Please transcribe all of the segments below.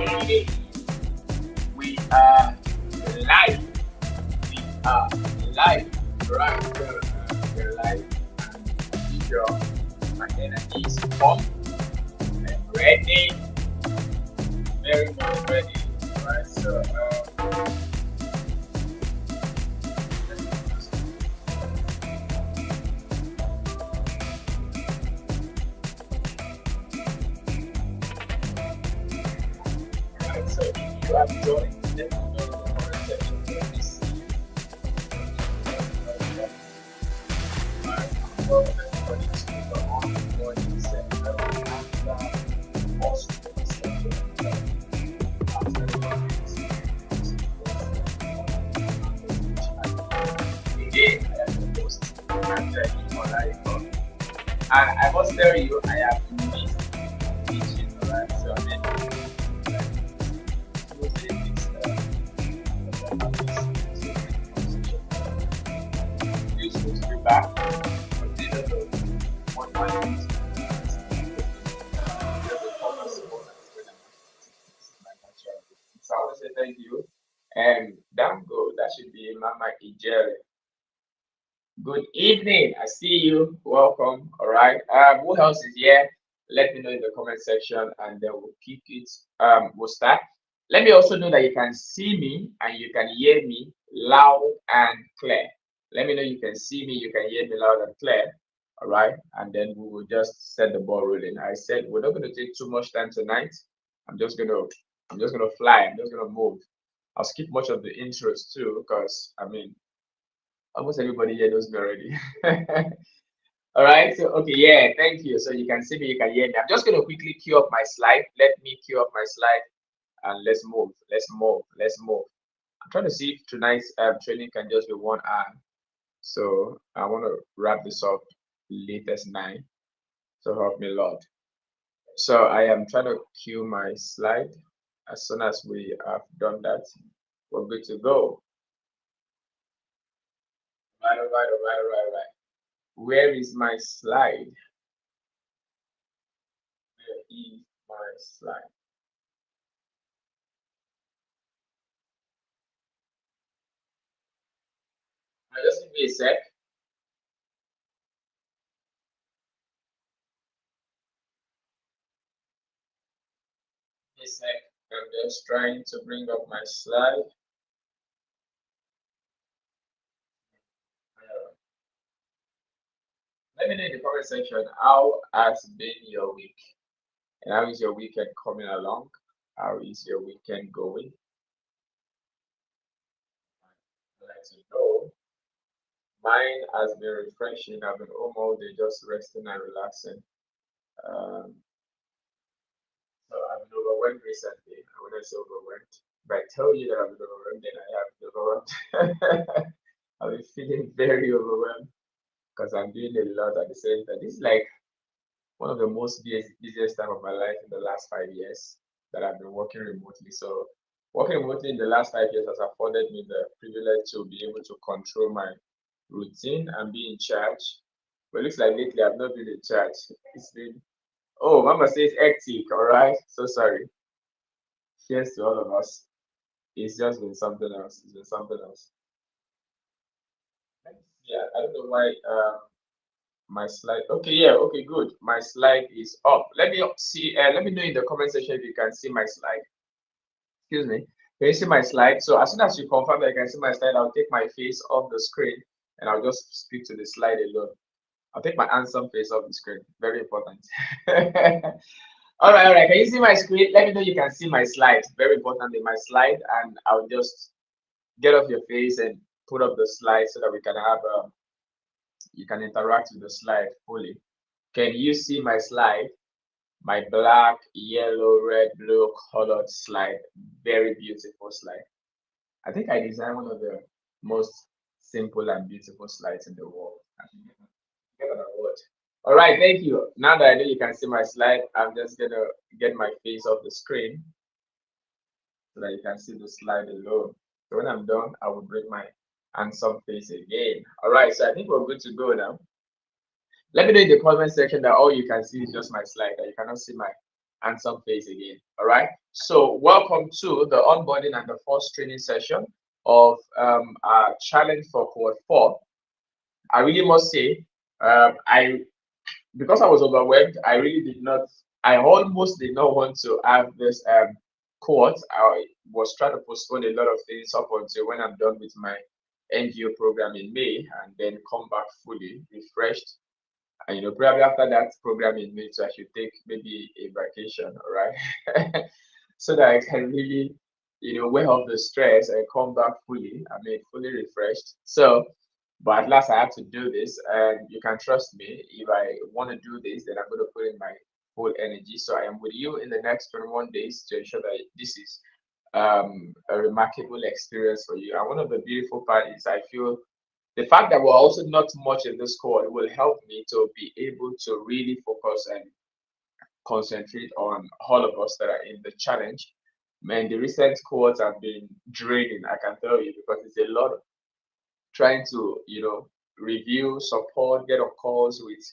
Okay, we are live. We are live. Right, we're live. And as usual, my energy is pumped. I'm ready, very much ready. Right, so right, so if you have joined, let me know in the comment section. Let me see. Right, welcome everybody to the On Morning Center. And also, again, I am the host, Andrea Imolaiko. And I must tell you, I have missed teaching, alright? So I mean, like, mostly it's you're supposed to be back, but they don't know what my needs so I want to say thank you. And Dango, that should be Mama Ijere. Good evening. I see you. Welcome. All right. Who else is here? Let me know in the comment section and then we'll kick it. We'll start. Let me also know that you can see me and you can hear me loud and clear. Let me know you can see me, you can hear me loud and clear. All right. And then we will just set the ball rolling. I said we're not going to take too much time tonight. I'm just gonna fly. I'm just gonna move. I'll skip much of the intros too, because I mean almost everybody here knows me already. All right, so okay, yeah, thank you. So you can see me, you can hear me. I'm just going to quickly queue up my slide. Let me queue up my slide and let's move. Let's move. Let's move. I'm trying to see if tonight's training can just be 1 hour. So I want to wrap this up latest 9. So help me, Lord. So I am trying to queue my slide. As soon as we have done that, we're good to go. Right, all right, all right, all right, all right. Where is my slide? Where is my slide? Just give me a sec. A sec. I'm just trying to bring up my slide. Let me know in the comment section how has been your week and how is your weekend coming along? How is your weekend going? I'd like to know. Mine has been refreshing. I've been home all day just resting and relaxing. Um, so I've been overwhelmed recently. I wouldn't say overwhelmed, but I tell you that I've been overwhelmed, then I have been overwhelmed. I've been feeling very overwhelmed because I'm doing a lot at the same time. This is like one of the most busiest time of my life in the last 5 years that I've been working remotely. So working remotely in the last 5 years has afforded me the privilege to be able to control my routine and be in charge. But it looks like lately I've not been in charge. It's been, oh, Mama says hectic, all right? So sorry. Cheers to all of us. It's just been something else. It's been something else. Yeah, I don't know why my slide. Okay, yeah, okay, good. My slide is up. Let me see. Let me know in the comment section if you can see my slide. Excuse me. Can you see my slide? So as soon as you confirm that you can see my slide, I'll take my face off the screen and I'll just speak to the slide alone. I'll take my handsome face off the screen. Very important. All right, all right. Can you see my screen? Let me know you can see my slide. Very important in my slide, and I'll just get off your face and put up the slide so that we can have you can interact with the slide fully. Can you see my slide? My black, yellow, red, blue colored slide. Very beautiful slide. I think I designed one of the most simple and beautiful slides in the world. I should get an award. All right, thank you. Now that I know you can see my slide, I'm just gonna get my face off the screen so that you can see the slide alone. So when I'm done, I will bring my handsome face again. All right, so I think we're good to go now. Let me know in the comment section that all you can see is just my slide, that you cannot see my handsome face again. All right. So welcome to the onboarding and the first training session of our challenge for cohort 4. I really must say, I because I was overwhelmed, I really did not. I almost did not want to have this cohort. I was trying to postpone a lot of things up until when I'm done with my NGO program in May, and then come back fully refreshed. And probably after that program in May, so I should take maybe a vacation, all right, so that I can really, weigh off the stress and come back fully. I mean, fully refreshed. So, but at last I have to do this, and you can trust me. If I want to do this, then I'm going to put in my full energy. So I am with you in the next 21 days to ensure that this is a remarkable experience for you. And one of the beautiful part is I feel the fact that we're also not much in this cohort will help me to be able to really focus and concentrate on all of us that are in the challenge. Man, the recent cohorts have been draining, I can tell you, because it's a lot of trying to, review, support, get on calls with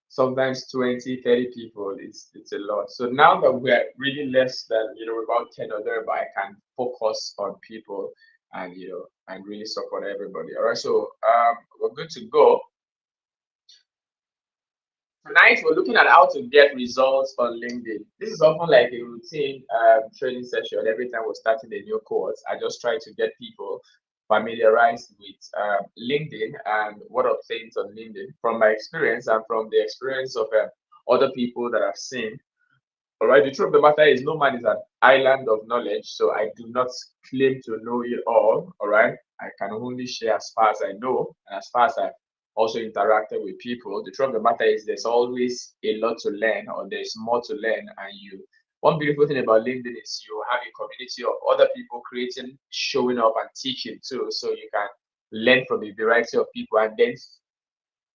sometimes 20, 30 people. It's a lot. So now that we're really less than, about 10 or thereabout, I can focus on people and, and really support everybody. All right. So we're good to go. Tonight, we're looking at how to get results on LinkedIn. This is often like a routine training session. Every time we're starting a new course, I just try to get people familiarized with LinkedIn and what obtains on LinkedIn from my experience and from the experience of other people that I've seen. All right, the truth of the matter is, no man is an island of knowledge, so I do not claim to know it all. All right, I can only share as far as I know and as far as I've also interacted with people. The truth of the matter is, there's always a lot to learn, or there's more to learn. And one beautiful thing about LinkedIn is you have a community of other people creating, showing up, and teaching too, so you can learn from a variety of people, and then,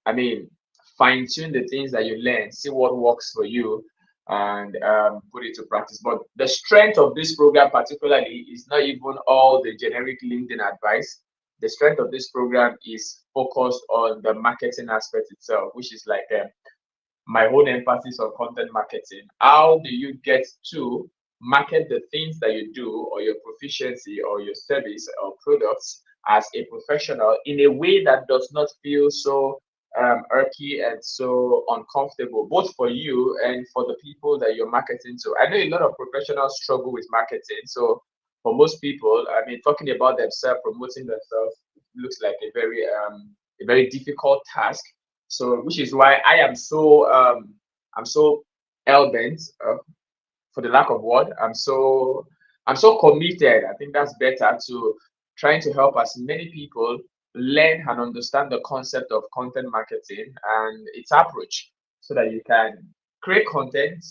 I mean, fine tune the things that you learn, see what works for you, and put it to practice. But the strength of this program, particularly, is not even all the generic LinkedIn advice. The strength of this program is focused on the marketing aspect itself, which is like my own emphasis on content marketing. How do you get to market the things that you do, or your proficiency, or your service or products as a professional in a way that does not feel so irky and so uncomfortable, both for you and for the people that you're marketing to? I know a lot of professionals struggle with marketing. So for most people, I mean, talking about themselves, promoting themselves looks like a very difficult task. So, which is why I'm so hell bent, for the lack of word. I'm so committed. I think that's better, to trying to help as many people learn and understand the concept of content marketing and its approach, so that you can create content,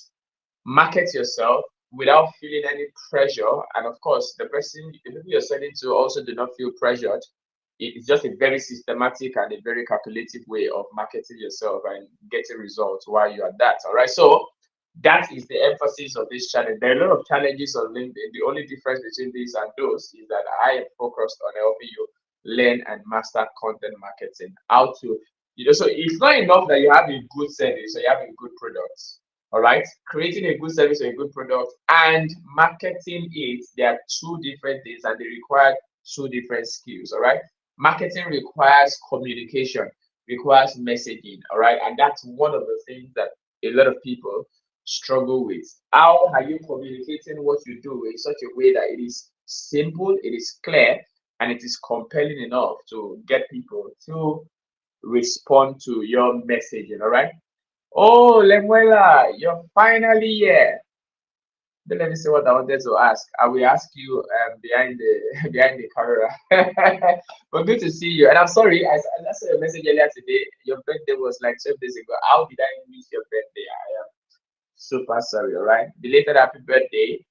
market yourself without feeling any pressure. And of course, the people you're selling to also do not feel pressured. It's just a very systematic and a very calculative way of marketing yourself and getting results while you're at that. All right. So that is the emphasis of this challenge. There are a lot of challenges on LinkedIn. The only difference between these and those is that I am focused on helping you learn and master content marketing. How to, so it's not enough that you have a good service or you have a good product. All right. Creating a good service or a good product and marketing it, they are two different things, and they require two different skills. All right. Marketing requires communication, requires messaging. All right. And that's one of the things that a lot of people struggle with. How are you communicating what you do in such a way that it is simple, it is clear, and it is compelling enough to get people to respond to your messaging? All right. Oh, Lemuela, you're finally here. Then let me see what I wanted to ask. I will ask you behind the behind the camera. But good to see you. And I'm sorry, I saw your message earlier today. Your birthday was like 12 days ago. How did I miss your birthday? I am super sorry. All right. Belated happy birthday.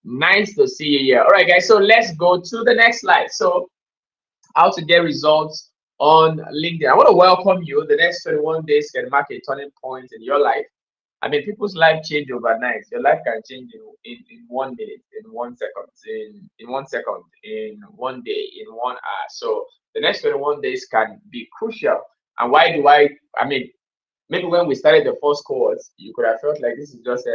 Nice to see you here. All right, guys. So let's go to the next slide. So how to get results on LinkedIn. I want to welcome you. The next 21 days can mark a turning point in your life. I mean, people's life change overnight. Your life can change in 1 minute, in 1 second, in 1 second, in one day, in 1 hour. So the next 21 days can be crucial. And I mean, maybe when we started the first course, you could have felt like this is just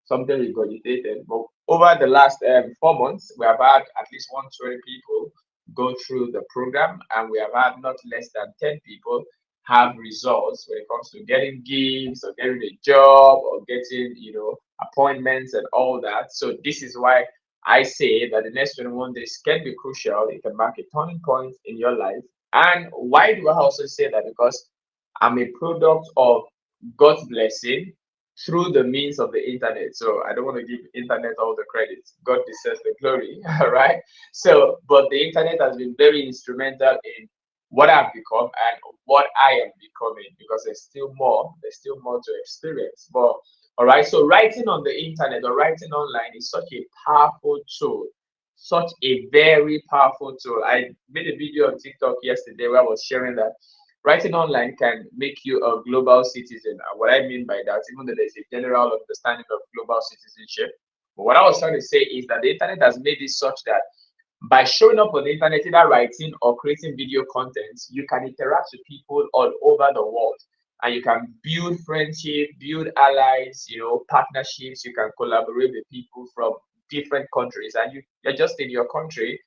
something regurgitated. But over the last 4 months, we have had at least 120 people go through the program, and we have had not less than 10 people have results when it comes to getting gigs or getting a job or getting, appointments and all that. So this is why I say that the next 21 days can be crucial. It can mark a turning point in your life. And why do I also say that? Because I'm a product of God's blessing through the means of the internet. So I don't want to give internet all the credit. God deserves the glory. All right. So, but the internet has been very instrumental in what I've become and what I am becoming, because there's still more to experience. But all right, so writing on the internet or writing online is such a powerful tool, such a very powerful tool. I made a video on TikTok yesterday where I was sharing that writing online can make you a global citizen. And what I mean by that, even though there's a general understanding of global citizenship, but what I was trying to say is that the internet has made it such that by showing up on the internet, either writing or creating video content, you can interact with people all over the world. And you can build friendship, build allies, partnerships. You can collaborate with people from different countries, and you're just in your country,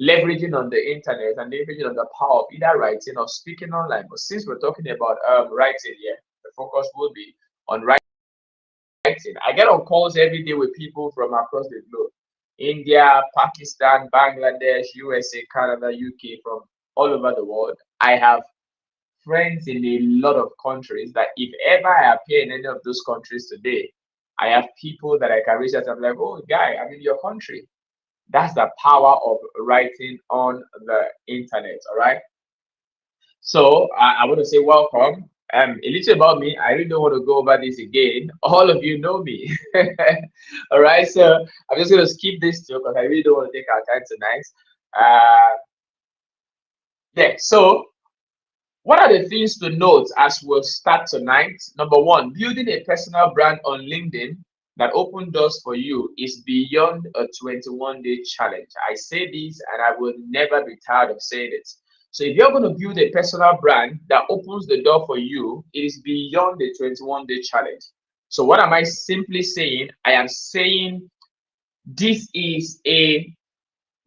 leveraging on the internet and leveraging on the power of either writing or speaking online. But since we're talking about writing here, the focus will be on writing. I get on calls every day with people from across the globe: India, Pakistan, Bangladesh, USA, Canada, UK, from all over the world. I have friends in a lot of countries that if ever I appear in any of those countries today, I have people that I can reach out and be like, oh, guy, I'm in your country. That's the power of writing on the internet. All right. So I want to say welcome. A little about me. I really don't want to go over this again. All of you know me. All right. So I'm just going to skip this too because I really don't want to take our time tonight. Uh, yeah. So what are the things to note as we'll start tonight? Number one, building a personal brand on LinkedIn that open doors for you is beyond a 21-day challenge. I say this and I will never be tired of saying it. So if you're going to build a personal brand that opens the door for you, it is beyond the 21-day challenge. So what am I simply saying? I am saying this is a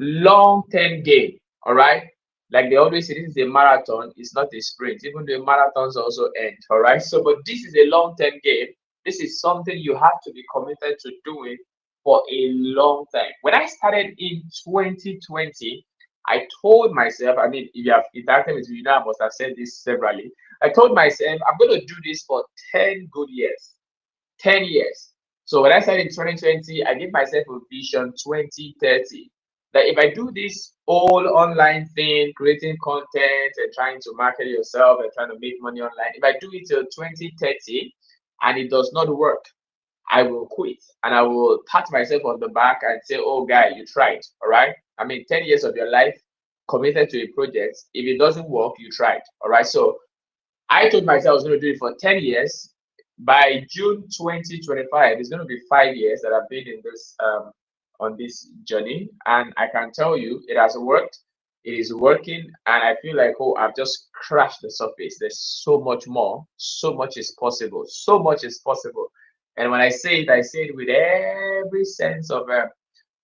long-term game. All right. Like they always say, this is a marathon, it's not a sprint, even though marathons also end. All right. So, but this is a long-term game. This is something you have to be committed to doing for a long time. When I started in 2020, I told myself, I mean, if you have interacted with me, you know, I must have said this severally. I told myself, I'm going to do this for 10 good years. 10 years. So when I started in 2020, I gave myself a vision 2030. That if I do this whole online thing, creating content and trying to market yourself and trying to make money online, if I do it till 2030 and it does not work, I will quit and I will pat myself on the back and say, oh, guy, you tried. All right. I mean, 10 years of your life committed to a project. If it doesn't work, you tried. All right. So I told myself I was going to do it for 10 years. By June 2025, it's going to be 5 years that I've been in this on this journey, and I can tell you it has worked. It is working, and I feel like, oh, I've just crashed the surface. There's so much more. So much is possible. So much is possible. And when I say it with every sense of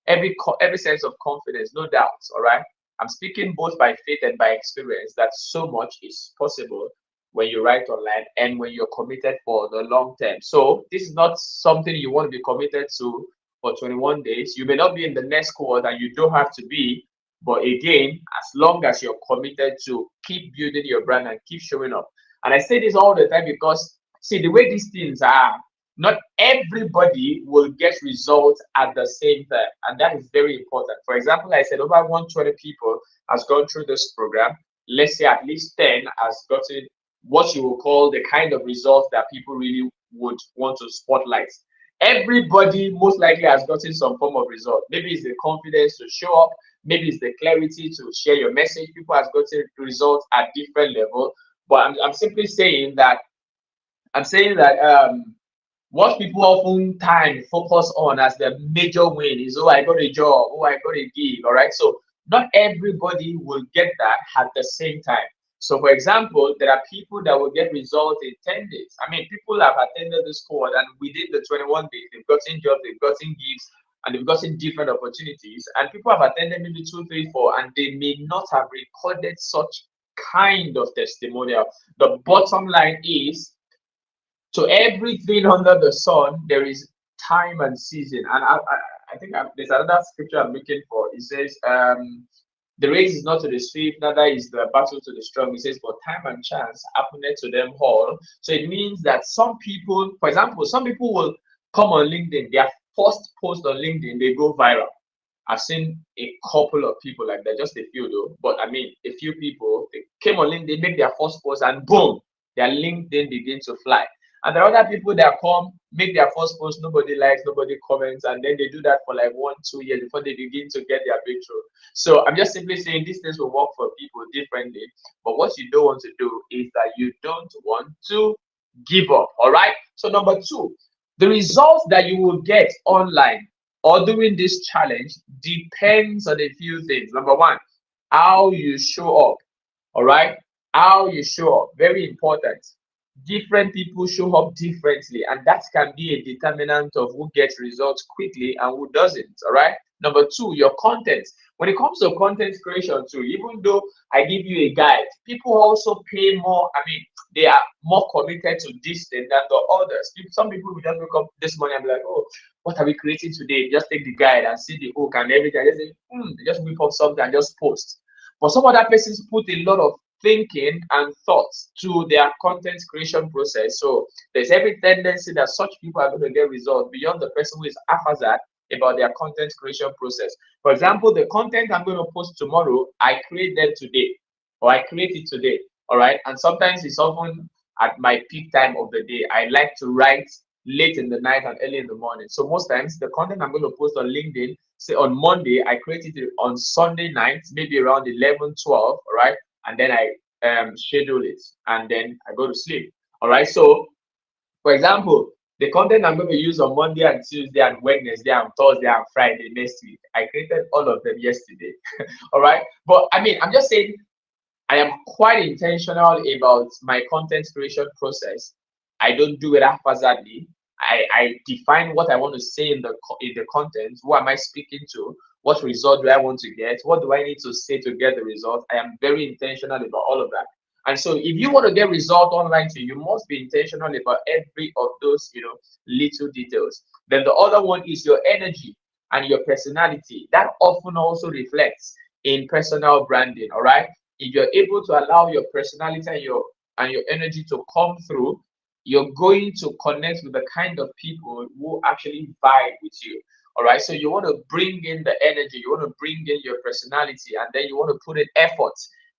every sense of confidence, no doubt. All right. I'm speaking both by faith and by experience that so much is possible when you write online and when you're committed for the long term. So this is not something you want to be committed to for 21 days. You may not be in the next cohort and you don't have to be, but again, as long as you're committed to keep building your brand and keep showing up. And I say this all the time because see the way these things are, not everybody will get results at the same time, and that is very important. For example, I said over 120 people has gone through this program. Let's say at least 10 has gotten what you will call the kind of results that people really would want to spotlight. Everybody most likely has gotten some form of result. Maybe it's the confidence to show up, maybe it's the clarity to share your message. People has gotten results at different level. But I'm simply saying that what people oftentimes focus on as the major win is, oh, I got a job, oh, I got a gig. All right. So not everybody will get that at the same time. So, for example, there are people that will get results in 10 days. I mean, people have attended this course and within the 21 days, they've got gotten jobs, they've gotten gigs, and they've gotten different opportunities. And people have attended maybe two, three, four, and they may not have recorded such kind of testimonial. The bottom line is, to everything under the sun, there is time and season. And I think there's another scripture I'm looking for. It says, the race is not to the swift, neither is the battle to the strong. It says, but time and chance happeneth to them all. So it means that some people, for example, some people will come on LinkedIn, their first post on LinkedIn, they go viral. I've seen a couple of people like that, just a few though, but I mean, a few people, they came on LinkedIn, make their first post, and boom, their LinkedIn begins to fly. And there are other people that come, make their first post, nobody likes, nobody comments, and then they do that for like 1-2 years before they begin to get their breakthrough. So I'm just simply saying these things will work for people differently. But what you don't want to do is that you don't want to give up. All right. So number two, the results that you will get online or during this challenge depends on a few things. Number one, how you show up. All right. How you show up. Very important. Different people show up differently, and that can be a determinant of who gets results quickly and who doesn't. All right. Number two, your content. When it comes to content creation too, even though I give you a guide, people also pay more. I mean, they are more committed to this thing than the others. Some people will just wake up this morning and be like, oh, what are we creating today? Just take the guide and see the hook and everything. Just say, just whip up something and just post. But some other persons put a lot of thinking and thoughts to their content creation process. So there's every tendency that such people are going to get results beyond the person who is haphazard about their content creation process. For example, the content I'm going to post tomorrow, I create them today, or I create it today. All right. And sometimes it's often at my peak time of the day. I like to write late in the night and early in the morning. So most times the content I'm going to post on LinkedIn, say on Monday, I create it on Sunday night, maybe around 11, 12. All right. And then I schedule it, and then I go to sleep. All right. So, for example, the content I'm going to use on Monday and Tuesday and Wednesday and Thursday and Friday next week, I created all of them yesterday. All right. But I mean, I'm just saying, I am quite intentional about my content creation process. I don't do it haphazardly. I define what I want to say in the content. Who am I speaking to? What result do I want to get? What do I need to say to get the result? I am very intentional about all of that. And so if you want to get result online too, you must be intentional about every of those, little details. Then the other one is your energy and your personality. That often also reflects in personal branding. All right. If you're able to allow your personality and your energy to come through, you're going to connect with the kind of people who actually vibe with you. All right. So you want to bring in the energy, you want to bring in your personality, and then you want to put in effort.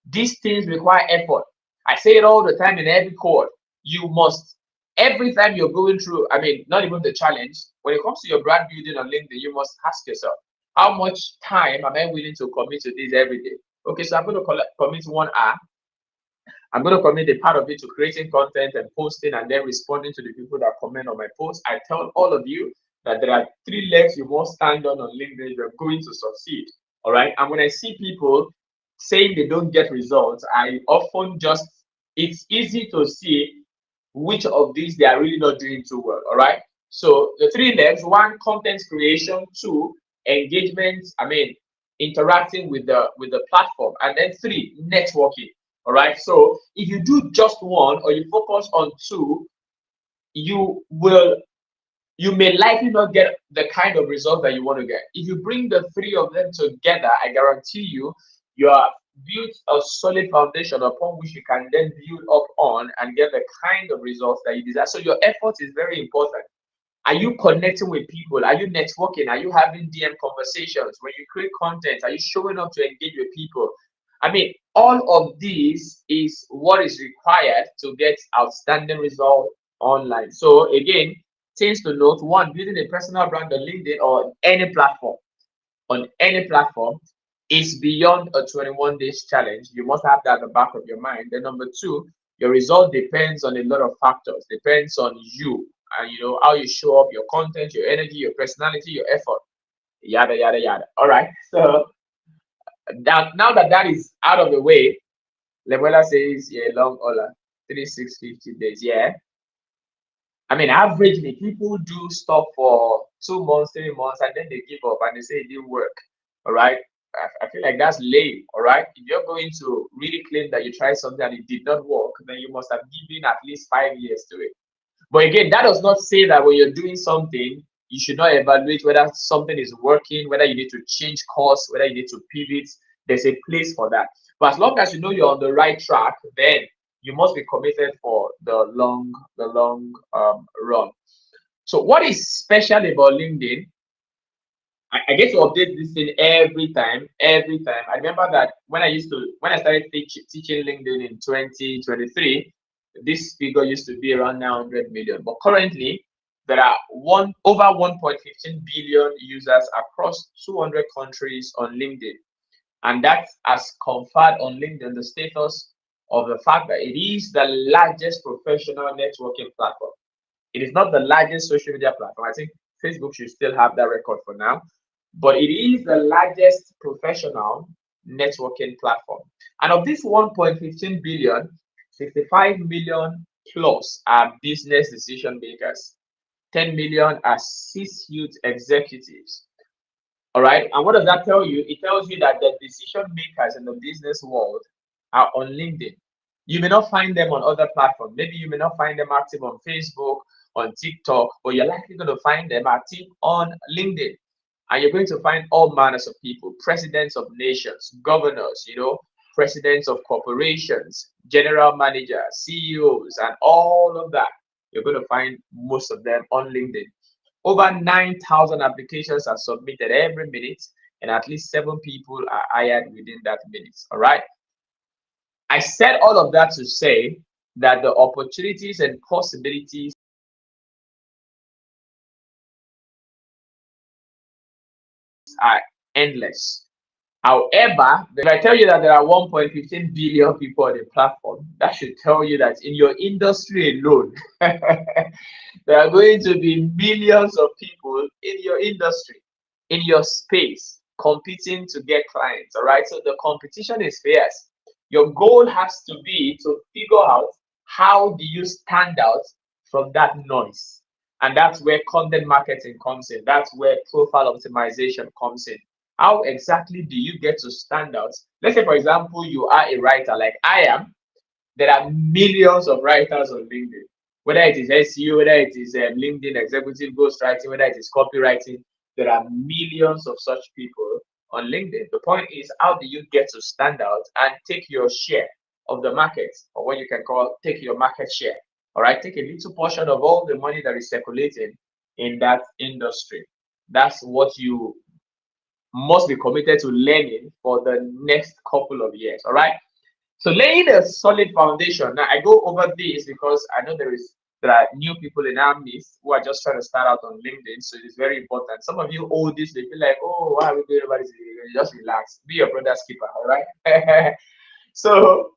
These things require effort. I say it all the time in every call. You must, every time you're going through, I mean, not even the challenge, when it comes to your brand building on LinkedIn, you must ask yourself, how much time am I willing to commit to this every day? Okay, so I'm going to commit 1 hour. I'm going to commit a part of it to creating content and posting and then responding to the people that comment on my post. I tell all of you that there are 3 legs you must stand on LinkedIn if you're going to succeed. All right. And when I see people saying they don't get results, I often just, it's easy to see which of these they are really not doing too well. All right. So the 3 legs: 1, content creation; 2, engagement. I mean, interacting with the platform; and then 3, networking. All right. So if you do just one or you focus on 2, you may likely not get the kind of result that you want to get. If you bring the 3 of them together, I guarantee you are built a solid foundation upon which you can then build up on and get the kind of results that you desire. So your effort is very important. Are you connecting with people? Are you networking? Are you having DM conversations? When you create content, are you showing up to engage with people? I mean, all of these is what is required to get outstanding results online. So again, things to note: 1, building a personal brand on LinkedIn or on any platform is beyond a 21 days challenge. You must have that at the back of your mind. Then number 2, your result depends on a lot of factors, depends on you and how you show up, your content, your energy, your personality, your effort, yada yada yada. All right. So now that is out of the way, Lemuela says, yeah, long hola, 3650 days. Yeah. I mean, averagely, people do stuff for 2 months, 3 months, and then they give up and they say it didn't work. All right. I feel like that's lame. All right. If you're going to really claim that you tried something and it did not work, then you must have given at least 5 years to it. But again, that does not say that when you're doing something, you should not evaluate whether something is working, whether you need to change course, whether you need to pivot. There's a place for that. But as long as you know you're on the right track, then you must be committed for the long run. So what is special about LinkedIn? I get to update this thing every time, every time. I remember that when I started teaching LinkedIn in 2023, this figure used to be around 900 million. But currently, there are over 1.15 billion users across 200 countries on LinkedIn. And that has conferred on LinkedIn the status of the fact that it is the largest professional networking platform. It is not the largest social media platform. I think Facebook should still have that record for now, but it is the largest professional networking platform. And of this 1.15 billion, 65 million plus are business decision makers. 10 million are C-suite executives. All right. And what does that tell you? It tells you that the decision makers in the business world are on LinkedIn. You may not find them on other platforms. Maybe you may not find them active on Facebook, on TikTok, but you're likely going to find them active on LinkedIn. And you're going to find all manners of people, presidents of nations, governors, presidents of corporations, general managers, CEOs, and all of that. You're going to find most of them on LinkedIn. Over 9,000 applications are submitted every minute, and at least 7 people are hired within that minute. All right. I said all of that to say that the opportunities and possibilities are endless. However, if I tell you that there are 1.15 billion people on the platform, that should tell you that in your industry alone, there are going to be millions of people in your industry, in your space, competing to get clients. All right. So the competition is fierce. Your goal has to be to figure out how do you stand out from that noise. And that's where content marketing comes in. That's where profile optimization comes in. How exactly do you get to stand out? Let's say, for example, you are a writer like I am. There are millions of writers on LinkedIn, whether it is SEO, whether it is LinkedIn executive ghostwriting, whether it is copywriting. There are millions of such people on LinkedIn. The point is, how do you get to stand out and take your share of the market, or what you can call take your market share? All right, take a little portion of all the money that is circulating in that industry. That's what you must be committed to learning for the next couple of years. All right. So laying a solid foundation. Now I go over this because I know there are new people in our midst who are just trying to start out on LinkedIn. So it is very important. Some of you old this, they feel like, oh, why are we doing about this? Just relax. Be your brother's keeper. All right. So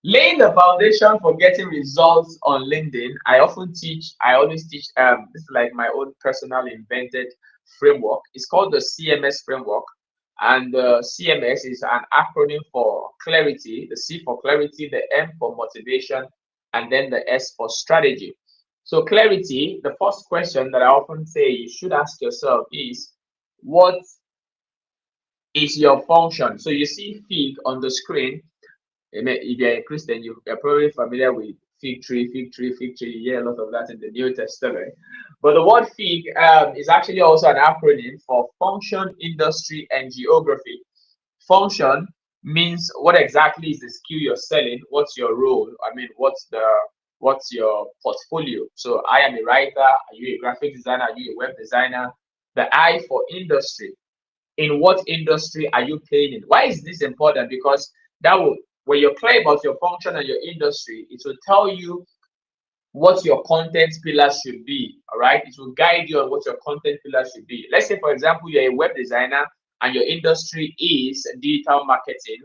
laying the foundation for getting results on LinkedIn, I always teach this is like my own personal invented framework. It's called the CMS framework. And the CMS is an acronym for clarity, the C for clarity, the M for motivation, and then the S for strategy. So clarity, the first question that I often say you should ask yourself is, what is your function? So you see fig on the screen. If you're a Christian, you're probably familiar with fig tree, fig tree, fig tree. You hear a lot of that in the New Testament. But the word fig is actually also an acronym for function, industry, and geography. Function means what exactly is the skill you're selling? What's your role? I mean, what's your portfolio? So I am a writer. Are you a graphic designer? Are you a web designer? The I for industry. In what industry are you playing in? Why is this important? Because that will, when you're clear about your function and your industry, it will tell you what your content pillars should be. All right, it will guide you on what your content pillars should be. Let's say, for example, you're a web designer and your industry is digital marketing.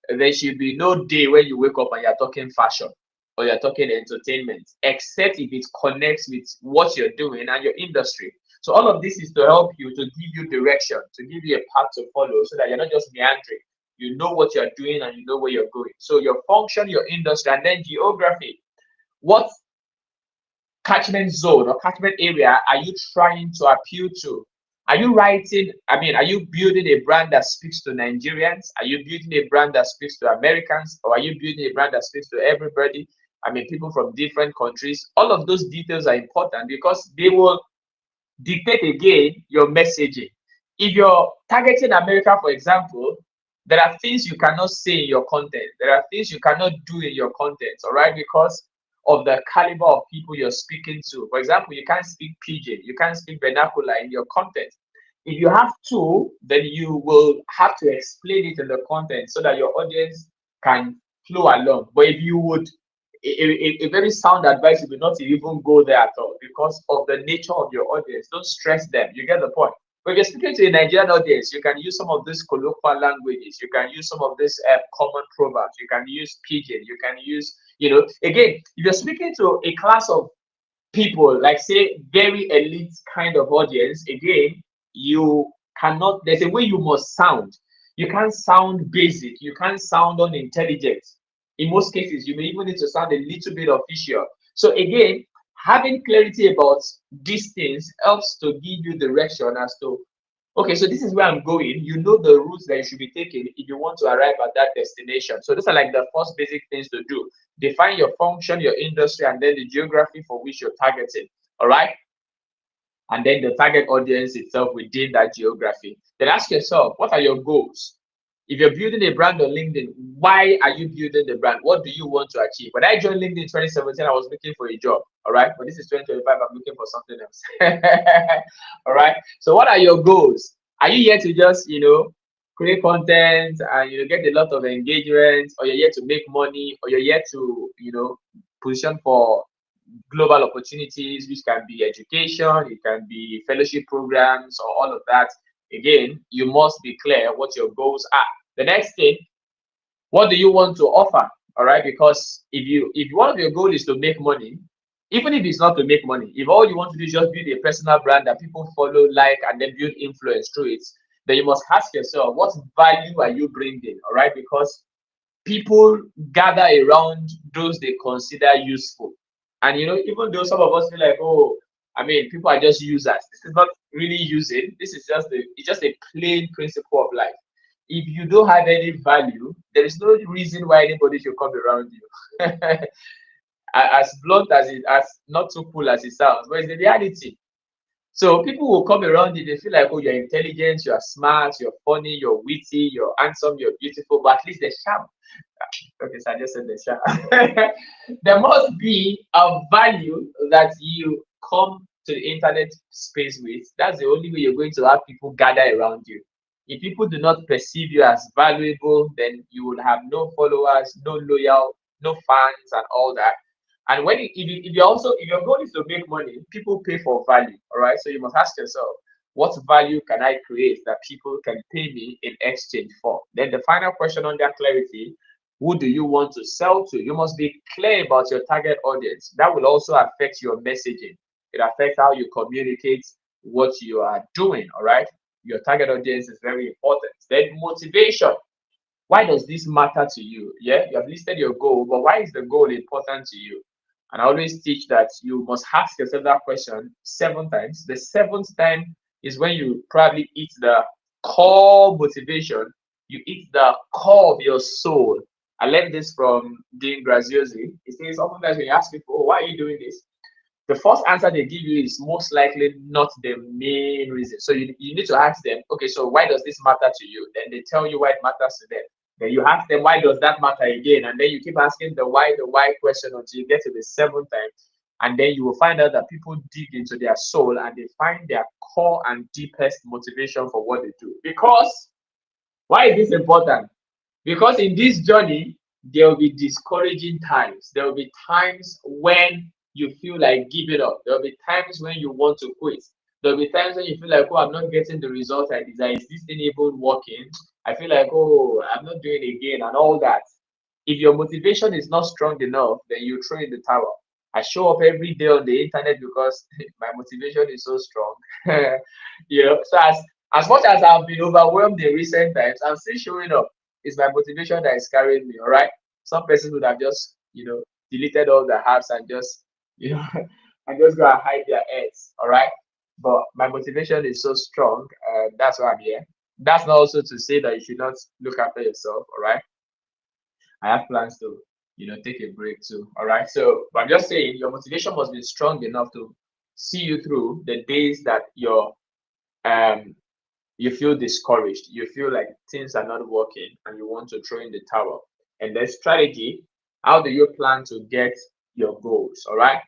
There should be no day when you wake up and you're talking fashion or you're talking entertainment, except if it connects with what you're doing and your industry. So all of this is to help you, to give you direction, to give you a path to follow, so that you're not just meandering. You know what you're doing and you know where you're going. So your function, your industry, and then geography. What catchment zone or catchment area are you trying to appeal to? Are you writing, I mean, are you building a brand that speaks to Nigerians? Are you building a brand that speaks to Americans? Or are you building a brand that speaks to everybody? I mean, people from different countries. All of those details are important because they will dictate again your messaging. If you're targeting America, for example, there are things you cannot say in your content. There are things you cannot do in your content, all right? Because of the caliber of people you're speaking to. For example, you can't speak pidgin, you can't speak vernacular in your content. If you have to, then you will have to explain it in the content so that your audience can flow along. But if you would, a very sound advice would be not to even go there at all because of the nature of your audience. Don't stress them. You get the point. But if you're speaking to a Nigerian audience, you can use some of these colloquial languages. You can use some of these common proverbs. You can use pidgin. You can use, again, if you're speaking to a class of people, like say very elite kind of audience, again, you cannot, there's a way you must sound. You can't sound basic, you can't sound unintelligent. In most cases, you may even need to sound a little bit official. So again, having clarity about these things helps to give you direction as to, okay, so this is where I'm going. You know the routes that you should be taking if you want to arrive at that destination. So those are like the first basic things to do. Define your function, your industry, and then the geography for which you're targeting. All right. And then the target audience itself within that geography. Then ask yourself, what are your goals? If you're building a brand on LinkedIn, why are you building the brand? What do you want to achieve? When I joined LinkedIn in 2017, I was looking for a job. All right. But this is 2025, I'm looking for something else. All right. So what are your goals? Are you here to just, create content and get a lot of engagement, or you're here to make money, or you're here to, position for global opportunities, which can be education, it can be fellowship programs, or all of that? Again, you must be clear what your goals are. The next thing, what do you want to offer? All right, because if one of your goals is to make money, even if it's not to make money, if all you want to do is just build a personal brand that people follow, like, and then build influence through it, then you must ask yourself, what value are you bringing? All right, because people gather around those they consider useful. And even though some of us feel like, oh, I mean, people are just users. This is not really using. This is just a plain principle of life. If you don't have any value, there is no reason why anybody should come around you. As blunt as it, as not so cool as it sounds, but it's the reality. So people will come around you, they feel like, oh, you're intelligent, you're smart, you're funny, you're witty, you're handsome, you're beautiful, but at least they're sharp. Okay, so I just said they're sharp. There must be a value that you come to the internet space with. That's the only way you're going to have people gather around you. If people do not perceive you as valuable, then you will have no followers, no loyal, no fans, and all that. And if your goal is to make money, people pay for value. All right. So you must ask yourself, what value can I create that people can pay me in exchange for? Then the final question on that clarity, who do you want to sell to? You must be clear about your target audience. That will also affect your messaging. It affects how you communicate what you are doing. All right. Your target audience is very important. Then motivation. Why does this matter to you? Yeah, you have listed your goal, but why is the goal important to you? And I always teach that you must ask yourself that question 7 times. The seventh time is when you probably hit the core motivation, you hit the core of your soul. I learned this from Dean Graziosi. He says oftentimes when you ask people, oh, why are you doing this? The first answer they give you is most likely not the main reason. So you need to ask them, okay, so why does this matter to you? Then they tell you why it matters to them. Then you ask them, why does that matter again? And then you keep asking the why question until you get to the seventh time. And then you will find out that people dig into their soul and they find their core and deepest motivation for what they do. Because, why is this important? Because in this journey, there will be discouraging times. There will be times when you feel like giving up. There will be times when you want to quit. There will be times when you feel like, oh, I'm not getting the results I desire. Is this thing even working? I feel like, oh, I'm not doing it again and all that. If your motivation is not strong enough, then you throw in the towel. I show up every day on the internet because my motivation is so strong. So as much as I've been overwhelmed in recent times, I'm still showing up. It's my motivation that is carrying me. All right. Some persons would have just, deleted all the apps and just, and just go and hide their heads. All right. But my motivation is so strong. That's why I'm here. That's not also to say that you should not look after yourself. All right. I have plans to, take a break too. All right. So, but I'm just saying your motivation must be strong enough to see you through the days that um you feel discouraged, you feel like things are not working and you want to throw in the towel. And then strategy, how do you plan to get your goals? All right.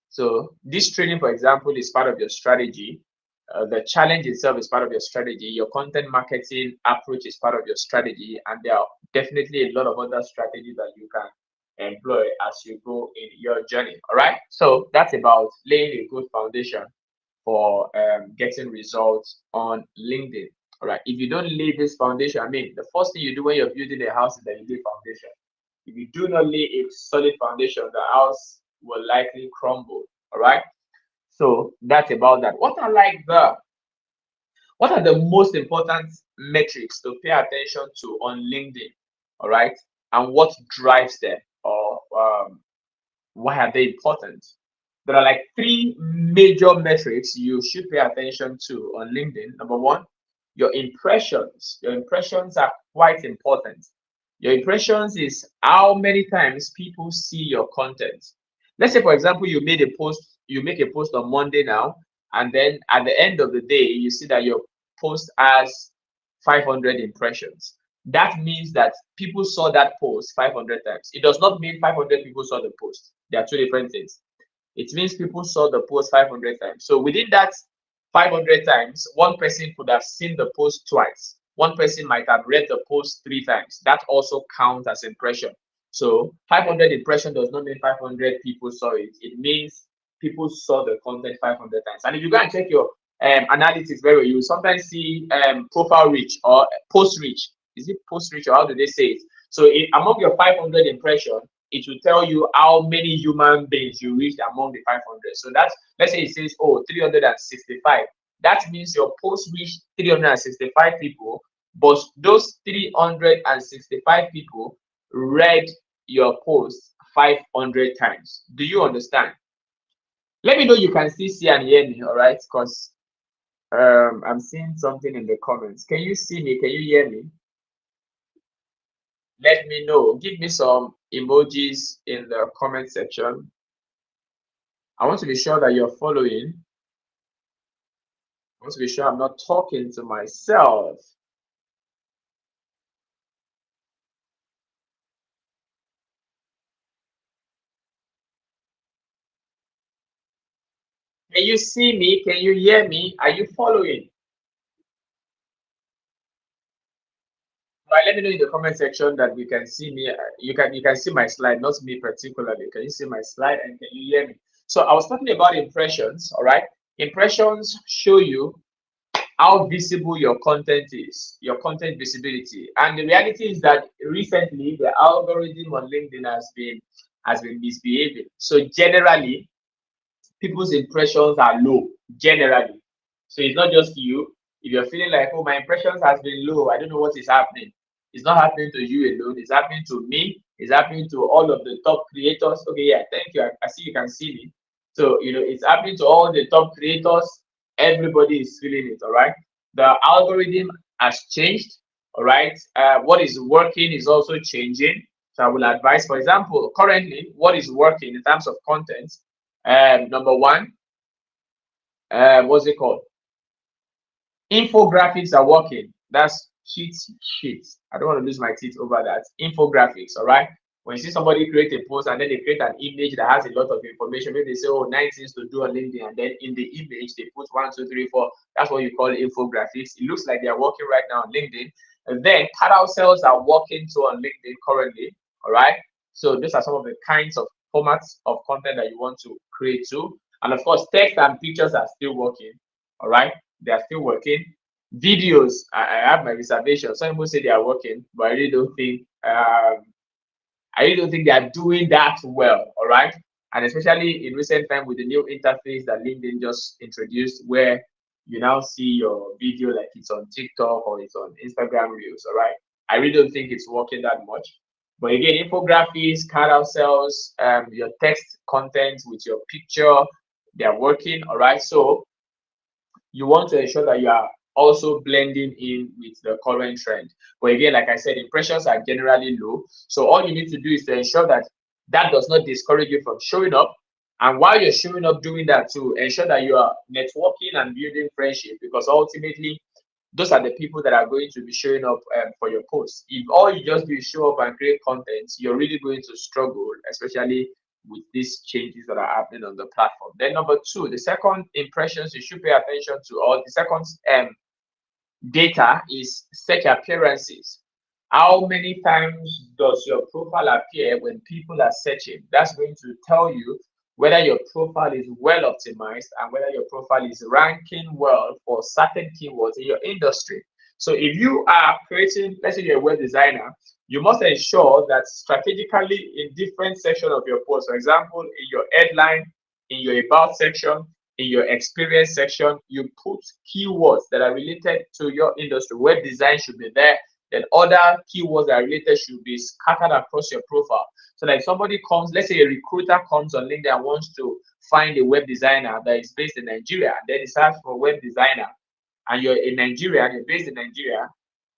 So this training, for example, is part of your strategy. The challenge itself is part of your strategy. Your content marketing approach is part of your strategy, and there are definitely a lot of other strategies that you can employ as you go in your journey. All right. So that's about laying a good foundation for getting results on LinkedIn. All right. If you don't lay this foundation, I mean, the first thing you do when you're building a house is that you lay foundation. If you do not lay a solid foundation, the house will likely crumble. All right. So that's about that. What are the most important metrics to pay attention to on LinkedIn? All right. And what drives them, or why are they important? There are like three major metrics you should pay attention to on LinkedIn. Number one, your impressions. Your impressions are quite important. Your impressions is how many times people see your content. Let's say, for example, you make a post on Monday now, and then at the end of the day, you see that your post has 500 impressions. That means that people saw that post 500 times. It does not mean 500 people saw the post. There are two different things. It means people saw the post 500 times. So within that 500 times, one person could have seen the post twice. One person might have read the post 3 times. That also counts as impression. So 500 impression does not mean 500 people saw it. It means people saw the content 500 times. And if you go and check your analytics very well, you will sometimes see profile reach or post reach. Is it post reach, or how do they say it? So among your 500 impression, it will tell you how many human beings you reached among the 500. So that's, let's say it says, oh, 365. That means your post reached 365 people, but those 365 people read your post 500 times. Do you understand? Let me know you can still see and hear me, all right? Because I'm seeing something in the comments. Can you see me? Can you hear me? Let me know. Give me some emojis in the comment section. I want to be sure that you're following. I want to be sure I'm not talking to myself. Can you see me? Can you hear me? Are you following? Right, let me know in the comment section that we can see me. You can see my slide, not me particularly. Can you see my slide and can you hear me? So I was talking about impressions, all right? Impressions show you how visible your content is, your content visibility. And the reality is that recently the algorithm on LinkedIn has been misbehaving. So generally, people's impressions are low, generally. So it's not just you. If you're feeling like, oh, my impressions has been low, I don't know what is happening. It's not happening to you alone. It's happening to me. It's happening to all of the top creators. Okay, yeah, thank you. I see you can see me. So, it's happening to all the top creators. Everybody is feeling it, all right? The algorithm has changed, all right? What is working is also changing. So I will advise, for example, currently, what is working in terms of content. Number one, what's it called? Infographics are working. That's cheat sheets. I don't want to lose my teeth over that. Infographics, all right? When you see somebody create a post and then they create an image that has a lot of information, maybe they say, oh, 9 things to do on LinkedIn, and then in the image they put 1, 2, 3, 4. That's what you call infographics. It looks like they are working right now on LinkedIn. And then carousels are working too on LinkedIn currently, all right? So these are some of the kinds of formats of content that you want to create too. And of course, text and pictures are still working, all right? They are still working. Videos, I have my reservations. Some people say they are working, but I really don't think they are doing that well. All right. And especially in recent time with the new interface that LinkedIn just introduced, where you now see your video like it's on TikTok or it's on Instagram Reels. All right. I really don't think it's working that much. But again, infographics, carousels, your text content with your picture, they are working. All right. So you want to ensure that you are also blending in with the current trend. But again, like I said, impressions are generally low. So all you need to do is to ensure that that does not discourage you from showing up. And while you're showing up doing that, to ensure that you are networking and building friendship, because ultimately those are the people that are going to be showing up for your posts. If all you just do is show up and create content, you're really going to struggle, especially with these changes that are happening on the platform. Then number two, the second impressions you should pay attention to, or the second data, is search appearances. How many times does your profile appear when people are searching? That's going to tell you whether your profile is well optimized and whether your profile is ranking well for certain keywords in your industry. So if you are creating, let's say you're a web designer, you must ensure that strategically in different sections of your post, for example, in your headline, in your about section, in your experience section, you put keywords that are related to your industry. Web design should be there. Then other keywords that are related should be scattered across your profile. So that if somebody comes, let's say a recruiter comes on LinkedIn and wants to find a web designer that is based in Nigeria, and then he searches for web designer, and you're in Nigeria and you're based in Nigeria,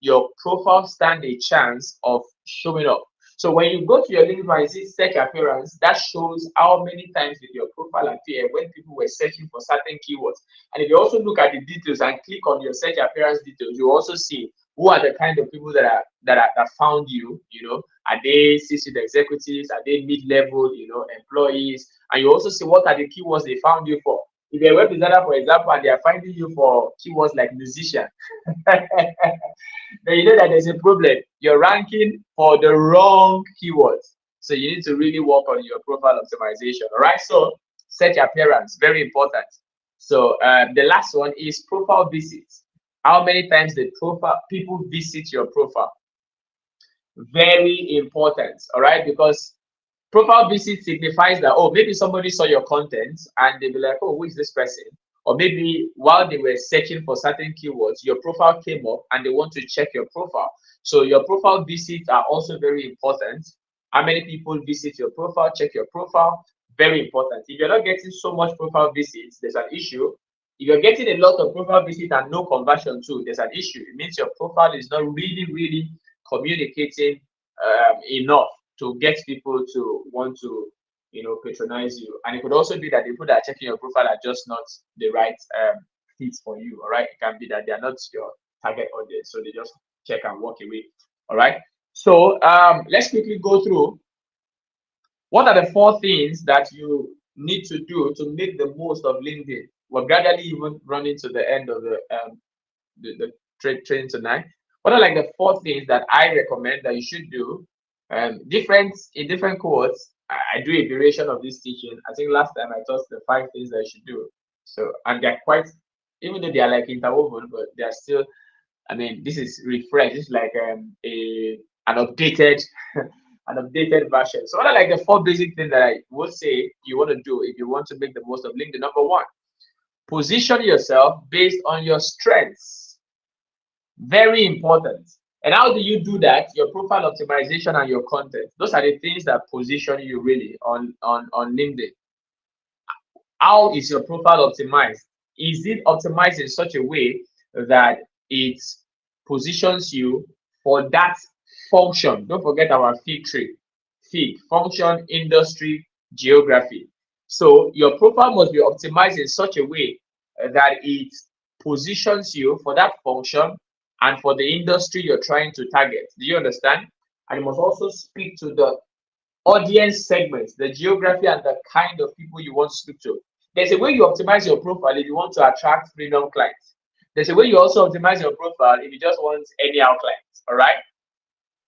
your profile stand a chance of showing up. So when you go to your LinkedIn and see search appearance, that shows how many times did your profile appear when people were searching for certain keywords. And if you also look at the details and click on your search appearance details, you also see who are the kind of people that found you. You know, are they C-suite executives? Are they mid-level, employees? And you also see what are the keywords they found you for. If you're a web designer, for example, and they are finding you for keywords like musician, then you know that there's a problem. You're ranking for the wrong keywords. So you need to really work on your profile optimization. All right. So search appearance, very important. So the last one is profile visits. How many times the profile people visit your profile? Very important. All right, because profile visit signifies that, oh, maybe somebody saw your content and they'll be like, oh, who is this person? Or maybe while they were searching for certain keywords, your profile came up and they want to check your profile. So your profile visits are also very important. How many people visit your profile, check your profile? Very important. If you're not getting so much profile visits, there's an issue. If you're getting a lot of profile visits and no conversion too, there's an issue. It means your profile is not really communicating enough to get people to want to patronize you. And it could also be that the people that are checking your profile are just not the right fit for you. All right, it can be that they are not your target audience, so they just check and walk away. All right, so let's quickly go through what are the 4 things that you need to do to make the most of LinkedIn. We're gradually even running to the end of the training tonight. What are like the 4 things that I recommend that you should do? Different cohorts, I do a variation of this teaching. I think last time I taught the 5 things that you should do. So, and they're quite, even though they are like interwoven, but they are still, I mean, this is refreshed. It's like an updated an updated version. So what are like the 4 basic things that I would say you want to do if you want to make the most of LinkedIn? Number 1, position yourself based on your strengths. Very important. And how do you do that? Your profile optimization and your content. Those are the things that position you really on LinkedIn. How is your profile optimized? Is it optimized in such a way that it positions you for that function? Don't forget our FIG tree. FIG, function, industry, geography. So your profile must be optimized in such a way that it positions you for that function and for the industry you're trying to target. Do you understand? And you must also speak to the audience segments, the geography, and the kind of people you want to speak to. There's a way you optimize your profile if you want to attract premium clients. There's a way you also optimize your profile if you just want anyhow clients. All right.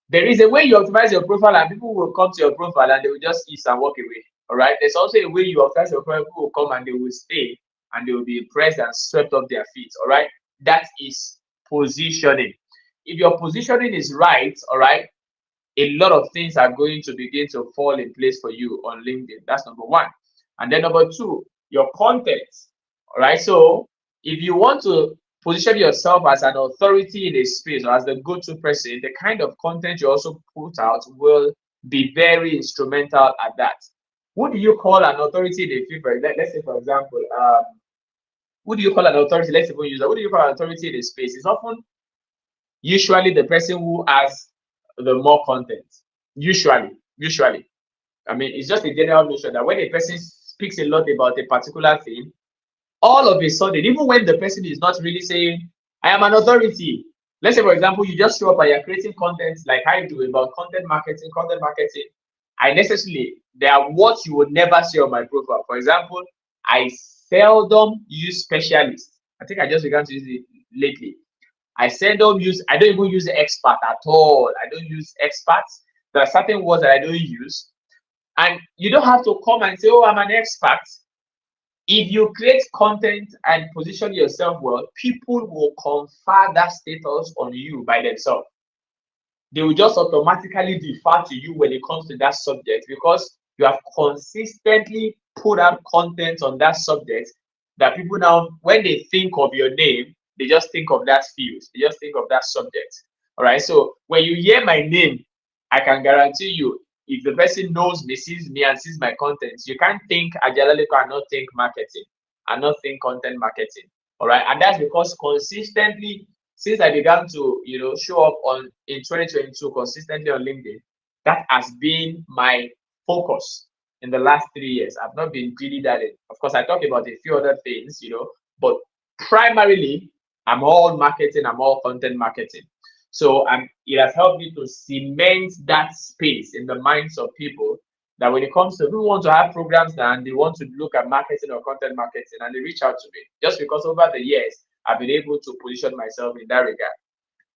There is a way you optimize your profile and people will come to your profile and they will just eat and walk away. All right. There's also a way you optimize your profile, people will come and they will stay and they will be impressed and swept off their feet. All right. That is positioning. If your positioning is right, all right, a lot of things are going to begin to fall in place for you on LinkedIn. That's number 1. And then number 2, your content. All right. So if you want to position yourself as an authority in a space or as the go-to person, the kind of content you also put out will be very instrumental at that. Who do you call an authority in a field? Let's say, for example, who do you call an authority? Let's even use that. Who do you call an authority in a space? It's often usually the person who has the more content. Usually. I mean, it's just a general notion that when a person speaks a lot about a particular thing, all of a sudden, even when the person is not really saying, I am an authority. Let's say, for example, you just show up and you're creating content like I do about content marketing, I necessarily, there are words you would never see on my profile. For example, I seldom use specialists. I think I just began to use it lately. I don't even use expert at all. I don't use experts. There are certain words that I don't use. And you don't have to come and say, oh, I'm an expert. If you create content and position yourself well, people will confer that status on you by themselves. They will just automatically defer to you when it comes to that subject because you have consistently put out content on that subject that people now, when they think of your name, they just think of that field, they just think of that subject. All right. So when you hear my name, I can guarantee you, if the person knows me, sees me, and sees my content, you can't think Ajalaliko and not think marketing and not think content marketing. All right. And that's because consistently, since I began to, show up on in 2022 consistently on LinkedIn, that has been my focus in the last 3 years. I've not been greedy that it. Of course, I talk about a few other things, but primarily I'm all marketing, I'm all content marketing. So it has helped me to cement that space in the minds of people that when it comes to who want to have programs now and they want to look at marketing or content marketing and they reach out to me, just because over the years I've been able to position myself in that regard.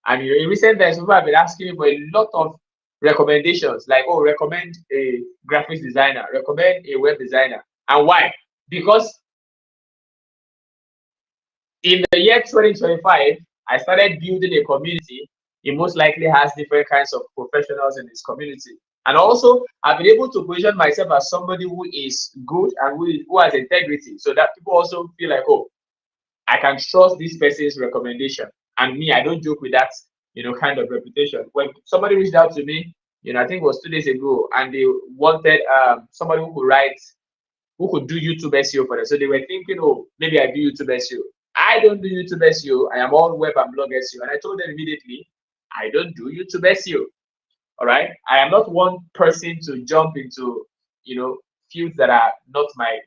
And in recent times, people have been asking me for a lot of recommendations, like, oh, recommend a graphics designer, recommend a web designer. And why? Because in the year 2025, I started building a community. It most likely has different kinds of professionals in this community. And also, I've been able to position myself as somebody who is good and who has integrity, so that people also feel like, oh, I can trust this person's recommendation. And me, I don't joke with that, kind of reputation. When somebody reached out to me, I think it was 2 days ago, and they wanted somebody who could do YouTube SEO for them. So they were thinking, oh, maybe I do YouTube SEO. I don't do YouTube SEO. I am all web and blog SEO. And I told them immediately, I don't do YouTube SEO. All right. I am not one person to jump into, fields that are not my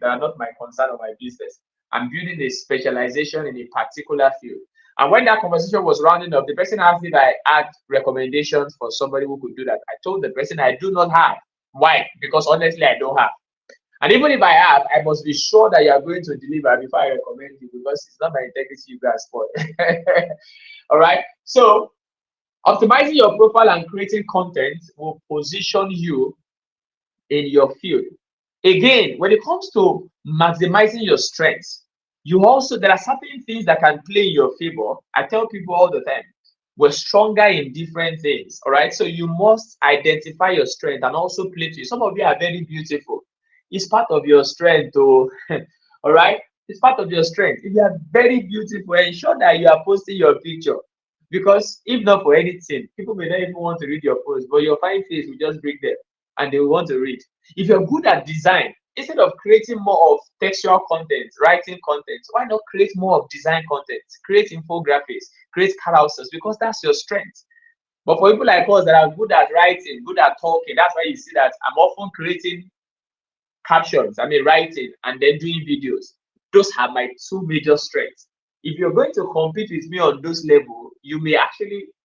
concern or my business. I'm building a specialization in a particular field. And when that conversation was rounding up, the person asked if I had recommendations for somebody who could do that. I told the person I do not have. Why? Because honestly, I don't have. And even if I have, I must be sure that you are going to deliver before I recommend you, because it's not my integrity you guys spoil. All right. So optimizing your profile and creating content will position you in your field. Again, when it comes to maximizing your strengths, there are certain things that can play in your favor. I tell people all the time, we're stronger in different things. All right. So you must identify your strength and also play to it. Some of you are very beautiful. It's part of your strength. Oh, all right. It's part of your strength. If you are very beautiful, ensure that you are posting your picture. Because if not for anything, people may not even want to read your post, but your fine face will just bring them and they will want to read. If you're good at design, instead of creating more of textual content, writing content, why not create more of design content? Create infographics, create carousels, because that's your strength. But for people like us that are good at writing, good at talking, that's why you see that I'm often creating captions, writing and then doing videos. Those are my two major strengths. If you're going to compete with me on those levels,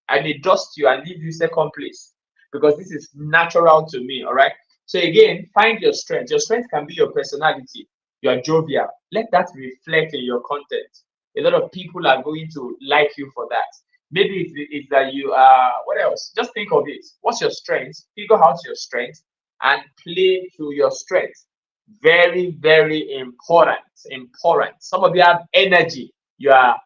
I may dust you and leave you second place, because this is natural to me. All right. So again, find your strength. Your strength can be your personality. You are jovial. Let that reflect in your content. A lot of people are going to like you for that. Maybe it's that you are, what else? Just think of it. What's your strength? Figure out your strength and play to your strength. Very, very important. Some of you have energy. You are,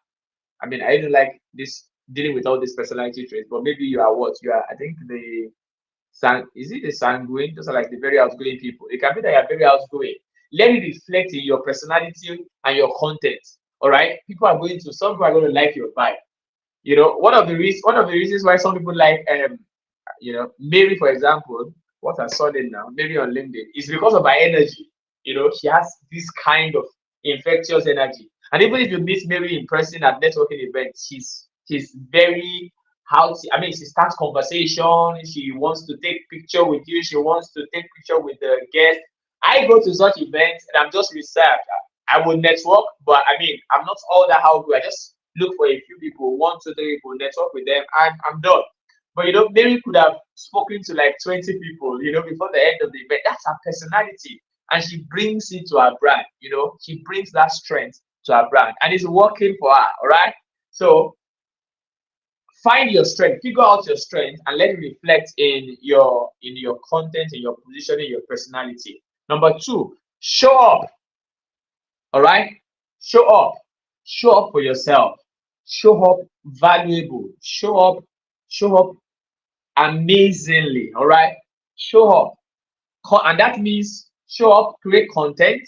I don't like this dealing with all these personality traits, but maybe you are what? You are, I think is it the sanguine? Those are like the very outgoing people. It can be that you are very outgoing. Let it reflect in your personality and your content. All right. Some people are going to like your vibe. One of the reasons why some people like Mary, for example, what I saw there now, maybe on LinkedIn, is because of her energy. She has this kind of infectious energy. And even if you meet Mary in person at networking events, she's very I mean, she starts conversation. She wants to take picture with you. She wants to take picture with the guest. I go to such events and I'm just reserved. I will network, but I mean, I'm not all that how good. I just look for a few people, one, two, three people, network with them, and I'm done. But Mary could have spoken to like 20 people, before the end of the event. That's her personality. And she brings it to her brand, she brings that strength to her brand. And it's working for her. All right. So find your strength, figure out your strength, and let it reflect in your content, in your positioning, your personality. Number two, show up. All right. Show up. Show up for yourself. Show up valuable. Show up amazingly. All right. Show up. And that means show up, create content.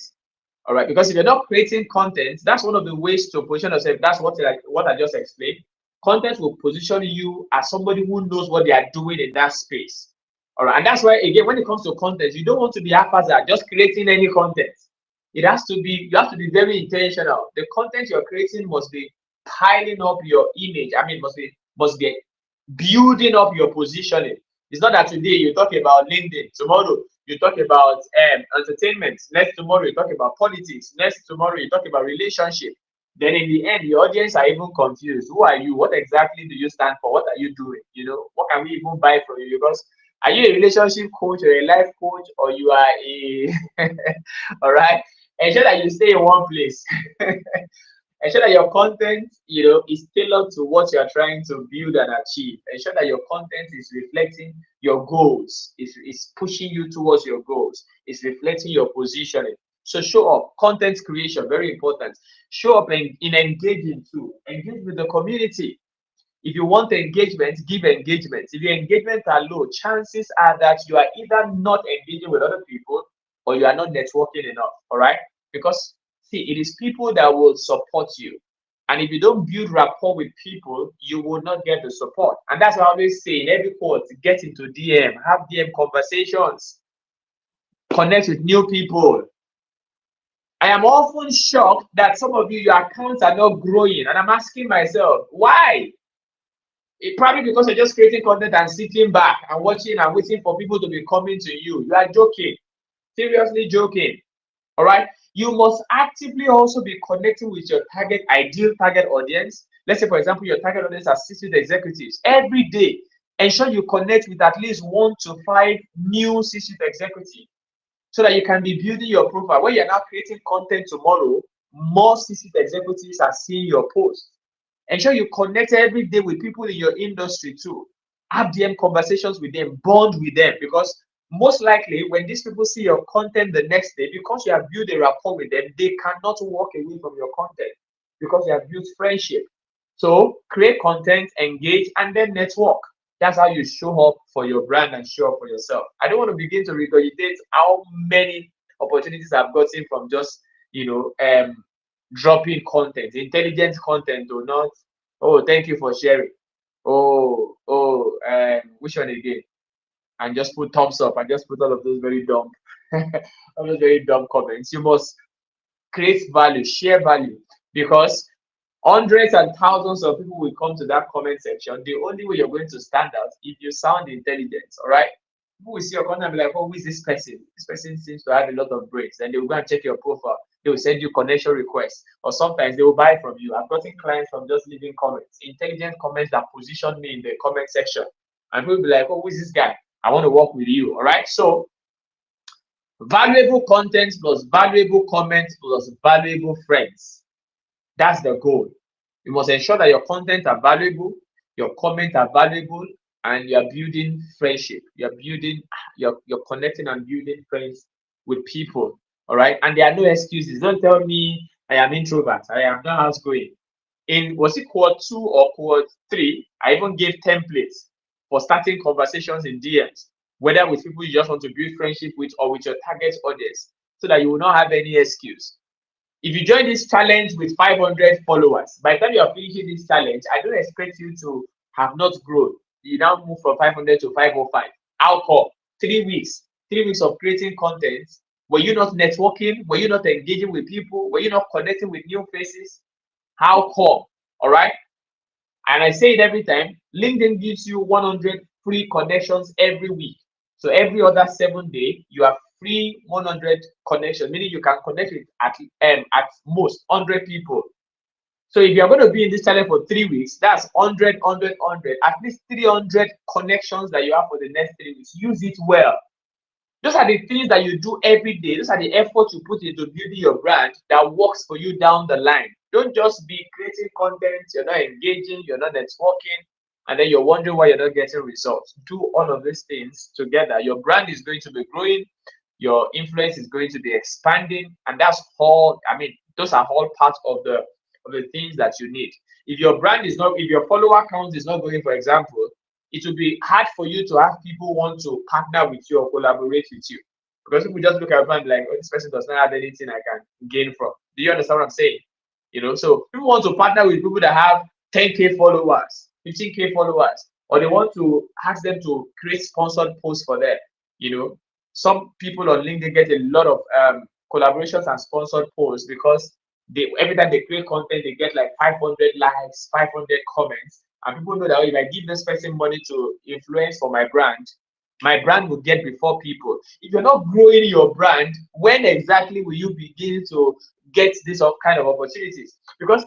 All right. Because if you're not creating content, that's one of the ways to position yourself. That's what I just explained. Content will position you as somebody who knows what they are doing in that space. All right. And that's why, again, when it comes to content, you don't want to be haphazard, just creating any content. You have to be very intentional. The content you're creating must be piling up your image. I mean, must be building up your positioning. It's not that today you talk about LinkedIn, tomorrow you talk about entertainment, next tomorrow you talk about politics, next tomorrow you talk about relationship. Then in the end, the audience are even confused. Who are you? What exactly do you stand for? What are you doing? What can we even buy from you? Because are you a relationship coach or a life coach, or you are a all right? Ensure that you stay in one place. Ensure that your content, is tailored to what you are trying to build and achieve. Ensure that your content is reflecting your goals, is pushing you towards your goals, is reflecting your positioning. So show up. Content creation, very important. Show up in engaging too. Engage with the community. If you want engagement, give engagement. If your engagement are low, chances are that you are either not engaging with other people or you are not networking enough. All right? Because see, it is people that will support you. And if you don't build rapport with people, you will not get the support. And that's why I always say in every quote, get into DM, have DM conversations, connect with new people. I am often shocked that some of you, your accounts are not growing. And I'm asking myself, why? It probably because you're just creating content and sitting back and watching and waiting for people to be coming to you. You are joking. Seriously joking. All right. You must actively also be connecting with your ideal target audience. Let's say, for example, your target audience are C-suite executives. Every day, ensure you connect with at least 1 to 5 new C-suite executives so that you can be building your profile. When you're now creating content tomorrow, more C-suite executives are seeing your post. Ensure you connect every day with people in your industry too. Have DM conversations with them, bond with them, because most likely when these people see your content the next day, because you have built a rapport with them, they cannot walk away from your content because you have built friendship. So create content, engage, and then network. That's how you show up for your brand and show up for yourself. I don't want to begin to regurgitate how many opportunities I've gotten from just dropping content, intelligent content or not. Oh, thank you for sharing. Which one again? And just put thumbs up and just put all of those very dumb, all those very dumb comments. You must create value, share value, because hundreds and thousands of people will come to that comment section. The only way you're going to stand out if you sound intelligent. All right. People will see your content and be like, oh, who is this person? This person seems to have a lot of brains. Then they will go and check your profile. They will send you connection requests, or sometimes they will buy from you. I've gotten clients from just leaving comments, intelligent comments that position me in the comment section. And people will be like, oh, who is this guy? I want to work with you. All right. So valuable content plus valuable comments plus valuable friends. That's the goal. You must ensure that your content are valuable, your comments are valuable, and you're building friendship. You're connecting and building friends with people. All right. And there are no excuses. Don't tell me I am introvert. I am not outgoing. Was it quad 2 or quad 3? I even gave templates for starting conversations in DMs, whether with people you just want to build friendship with or with your target audience, so that you will not have any excuse. If you join this challenge with 500 followers, by the time you are finishing this challenge, I don't expect you to have not grown. You now move from 500 to 505. How come? 3 weeks, 3 weeks of creating content, were you not networking? Were you not engaging with people? Were you not connecting with new faces? How come? All right. And I say it every time, LinkedIn gives you 100 free connections every week. So every other 7 day, you have free 100 connections, meaning you can connect with at most 100 people. So if you're going to be in this channel for 3 weeks, that's 100, 100, 100, at least 300 connections that you have for the next 3 weeks. Use it well. Those are the things that you do every day. Those are the efforts you put into building your brand that works for you down the line. Don't just be creating content, you're not engaging, you're not networking, and then you're wondering why you're not getting results. Do all of these things together. Your brand is going to be growing, your influence is going to be expanding, and that's all. I mean, those are all parts of the things that you need. If your brand is not, if your follower count is not going, for example, it will be hard for you to have people want to partner with you or collaborate with you. Because if we just look at a brand like, oh, this person does not have anything I can gain from. Do you understand what I'm saying? So people want to partner with people that have 10K followers, 15K followers, or they want to ask them to create sponsored posts for them. Some people on LinkedIn get a lot of collaborations and sponsored posts because every time they create content, they get like 500 likes, 500 comments. And people know that, oh, if I give this person money to influence for my brand will get before people. If you're not growing your brand, when exactly will you begin to get this kind of opportunities? Because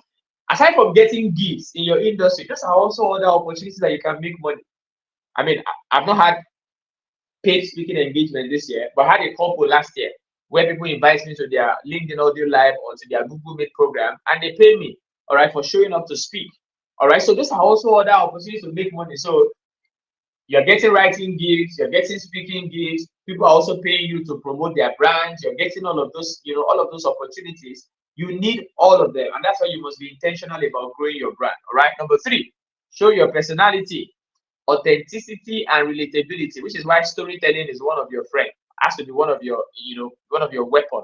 aside from getting gifts in your industry, those are also other opportunities that you can make money. I mean, I've not had paid speaking engagement this year, but I had a couple last year where people invite me to their LinkedIn Audio Live or to their Google Meet program, and they pay me, all right, for showing up to speak. All right, so those are also other opportunities to make money. So you're getting writing gigs, you're getting speaking gigs, people are also paying you to promote their brands, you're getting all of those, all of those opportunities. You need all of them, and that's why you must be intentional about growing your brand. All right, number 3, show your personality, authenticity, and relatability, which is why storytelling is one of your friends. Has to be one of your, one of your weapon.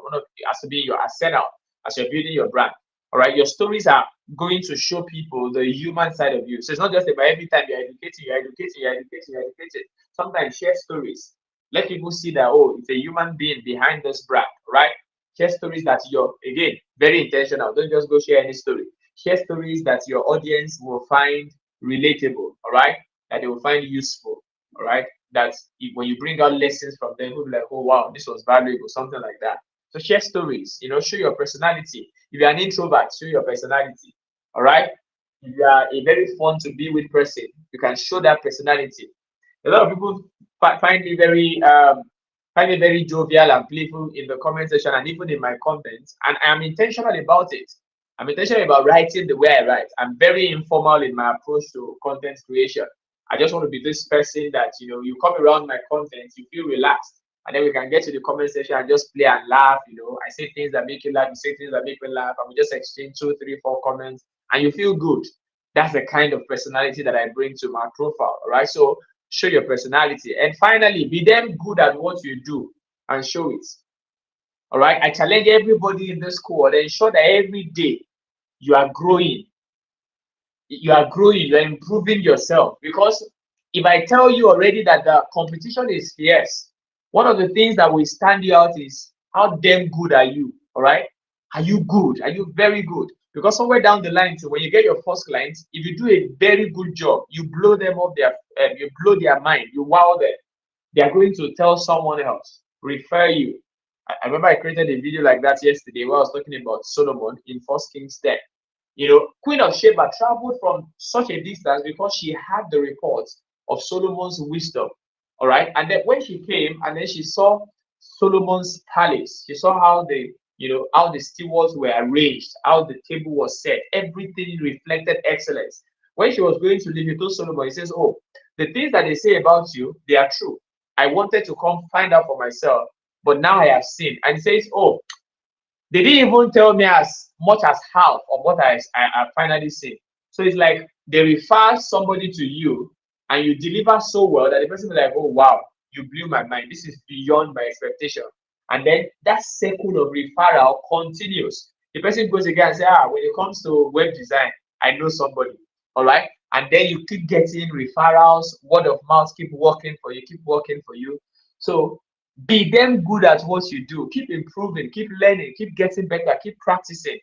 Has to be your arsenal as you're building your brand. All right, your stories are going to show people the human side of you. So it's not just about every time you're educating. Sometimes share stories. Let people see that, oh, it's a human being behind this brand, right? Share stories that you're, again, very intentional. Don't just go share any story. Share stories that your audience will find relatable, all right? That they will find useful, all right? That when you bring out lessons from them, people be like, oh, wow, this was valuable, something like that. So share stories, show your personality. If you're an introvert, show your personality. All right. If you are a very fun to be with person, you can show that personality. A lot of people find me very jovial and playful in the comment section and even in my comments. And I am intentional about it. I'm intentional about writing the way I write. I'm very informal in my approach to content creation. I just want to be this person that you come around my content, you feel relaxed. And then we can get to the comment section and just play and laugh. I say things that make you laugh, you say things that make me laugh, and we just exchange 2, 3, 4 comments, and you feel good. That's the kind of personality that I bring to my profile. All right. So show your personality. And finally, be damn good at what you do and show it. All right. I challenge everybody in this cohort to ensure that every day you are growing. You are growing, you are improving yourself. Because if I tell you already that the competition is fierce, one of the things that will stand you out is how damn good are you? All right. Are you good? Are you very good? Because somewhere down the line, too, when you get your first client, if you do a very good job, you blow them up you blow their mind, you wow them. They are going to tell someone else, refer you. I remember I created a video like that yesterday where I was talking about Solomon in First Kings 10. Queen of Sheba traveled from such a distance because she had the reports of Solomon's wisdom. All right. And then when she came and then she saw Solomon's palace, she saw how how the stewards were arranged, how the table was set, everything reflected excellence. When she was going to leave, he told Solomon, he says, oh, the things that they say about you, they are true. I wanted to come find out for myself, but now I have seen. And he says, oh, they didn't even tell me as much as half of what I finally seen. So it's like they refer somebody to you and you deliver so well that the person will be like, oh, wow, you blew my mind. This is beyond my expectation. And then that circle of referral continues. The person goes again and says, when it comes to web design, I know somebody. All right. And then you keep getting referrals, word of mouth keep working for you. So be damn good at what you do. Keep improving, keep learning, keep getting better, keep practicing.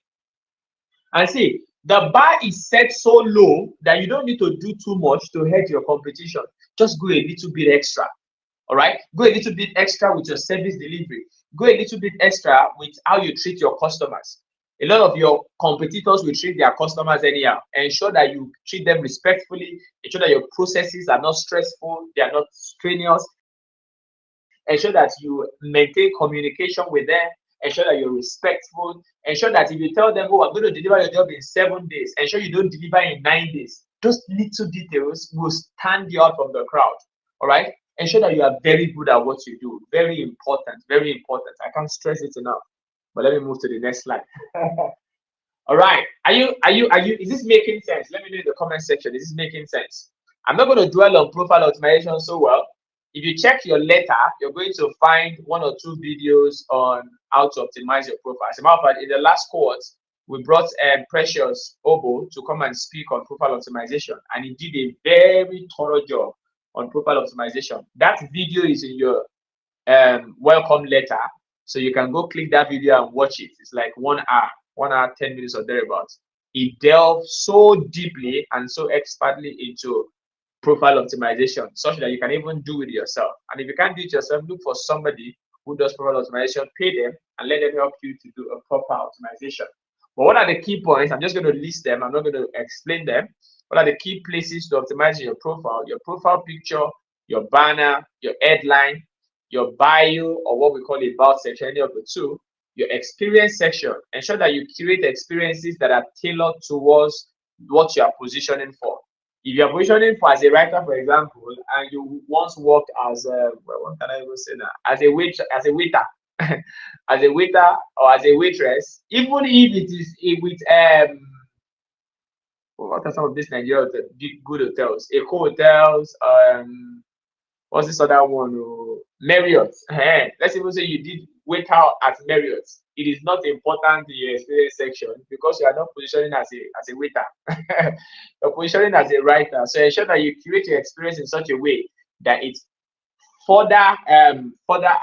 And see, the bar is set so low that you don't need to do too much to head your competition. Just go a little bit extra. All right, go a little bit extra with your service delivery. Go a little bit extra with how you treat your customers. A lot of your competitors will treat their customers anyhow. Ensure that you treat them respectfully. Ensure that your processes are not stressful, they are not strenuous. Ensure that you maintain communication with them. Ensure that you're respectful. Ensure that if you tell them, oh, I'm going to deliver your job in 7 days, ensure you don't deliver in 9 days. Those little details will stand you out from the crowd. All right. Ensure that you are very good at what you do. Very important. Very important. I can't stress it enough. But let me move to the next slide. All right. Is this making sense? Let me know in the comment section. Is this making sense? I'm not going to dwell on profile optimization so well. If you check your letter, you're going to find 1 or 2 videos on how to optimize your profile. As a matter of fact, in the last cohort, we brought Precious Obo to come and speak on profile optimization, and he did a very thorough job on profile optimization. That video is in your welcome letter, so you can go click that video and watch it. It's like 1 hour 10 minutes or thereabouts. He delved so deeply and so expertly into profile optimization, such that you can even do it yourself. And if you can't do it yourself, look for somebody who does profile optimization, pay them, and let them help you to do a proper optimization. But what are the key points? I'm just going to list them. I'm not going to explain them. What are the key places to optimize your profile picture, your banner, your headline, your bio, or what we call a about section, any of the two, your experience section. Ensure that you curate experiences that are tailored towards what you are positioning for. If you are positioning for as a writer, for example, and you once worked as a, well, what can I even say now? As a waiter, as a waiter or as a waitress, even if it is with what are some of these Nigerian good hotels? Eco hotels, what's this other one? Oh, Marriott. Let's even say you did wait out at Marriott. It is not important in your experience section because you are not positioning as a waiter. You're positioning as a writer. So ensure that you curate your experience in such a way that it further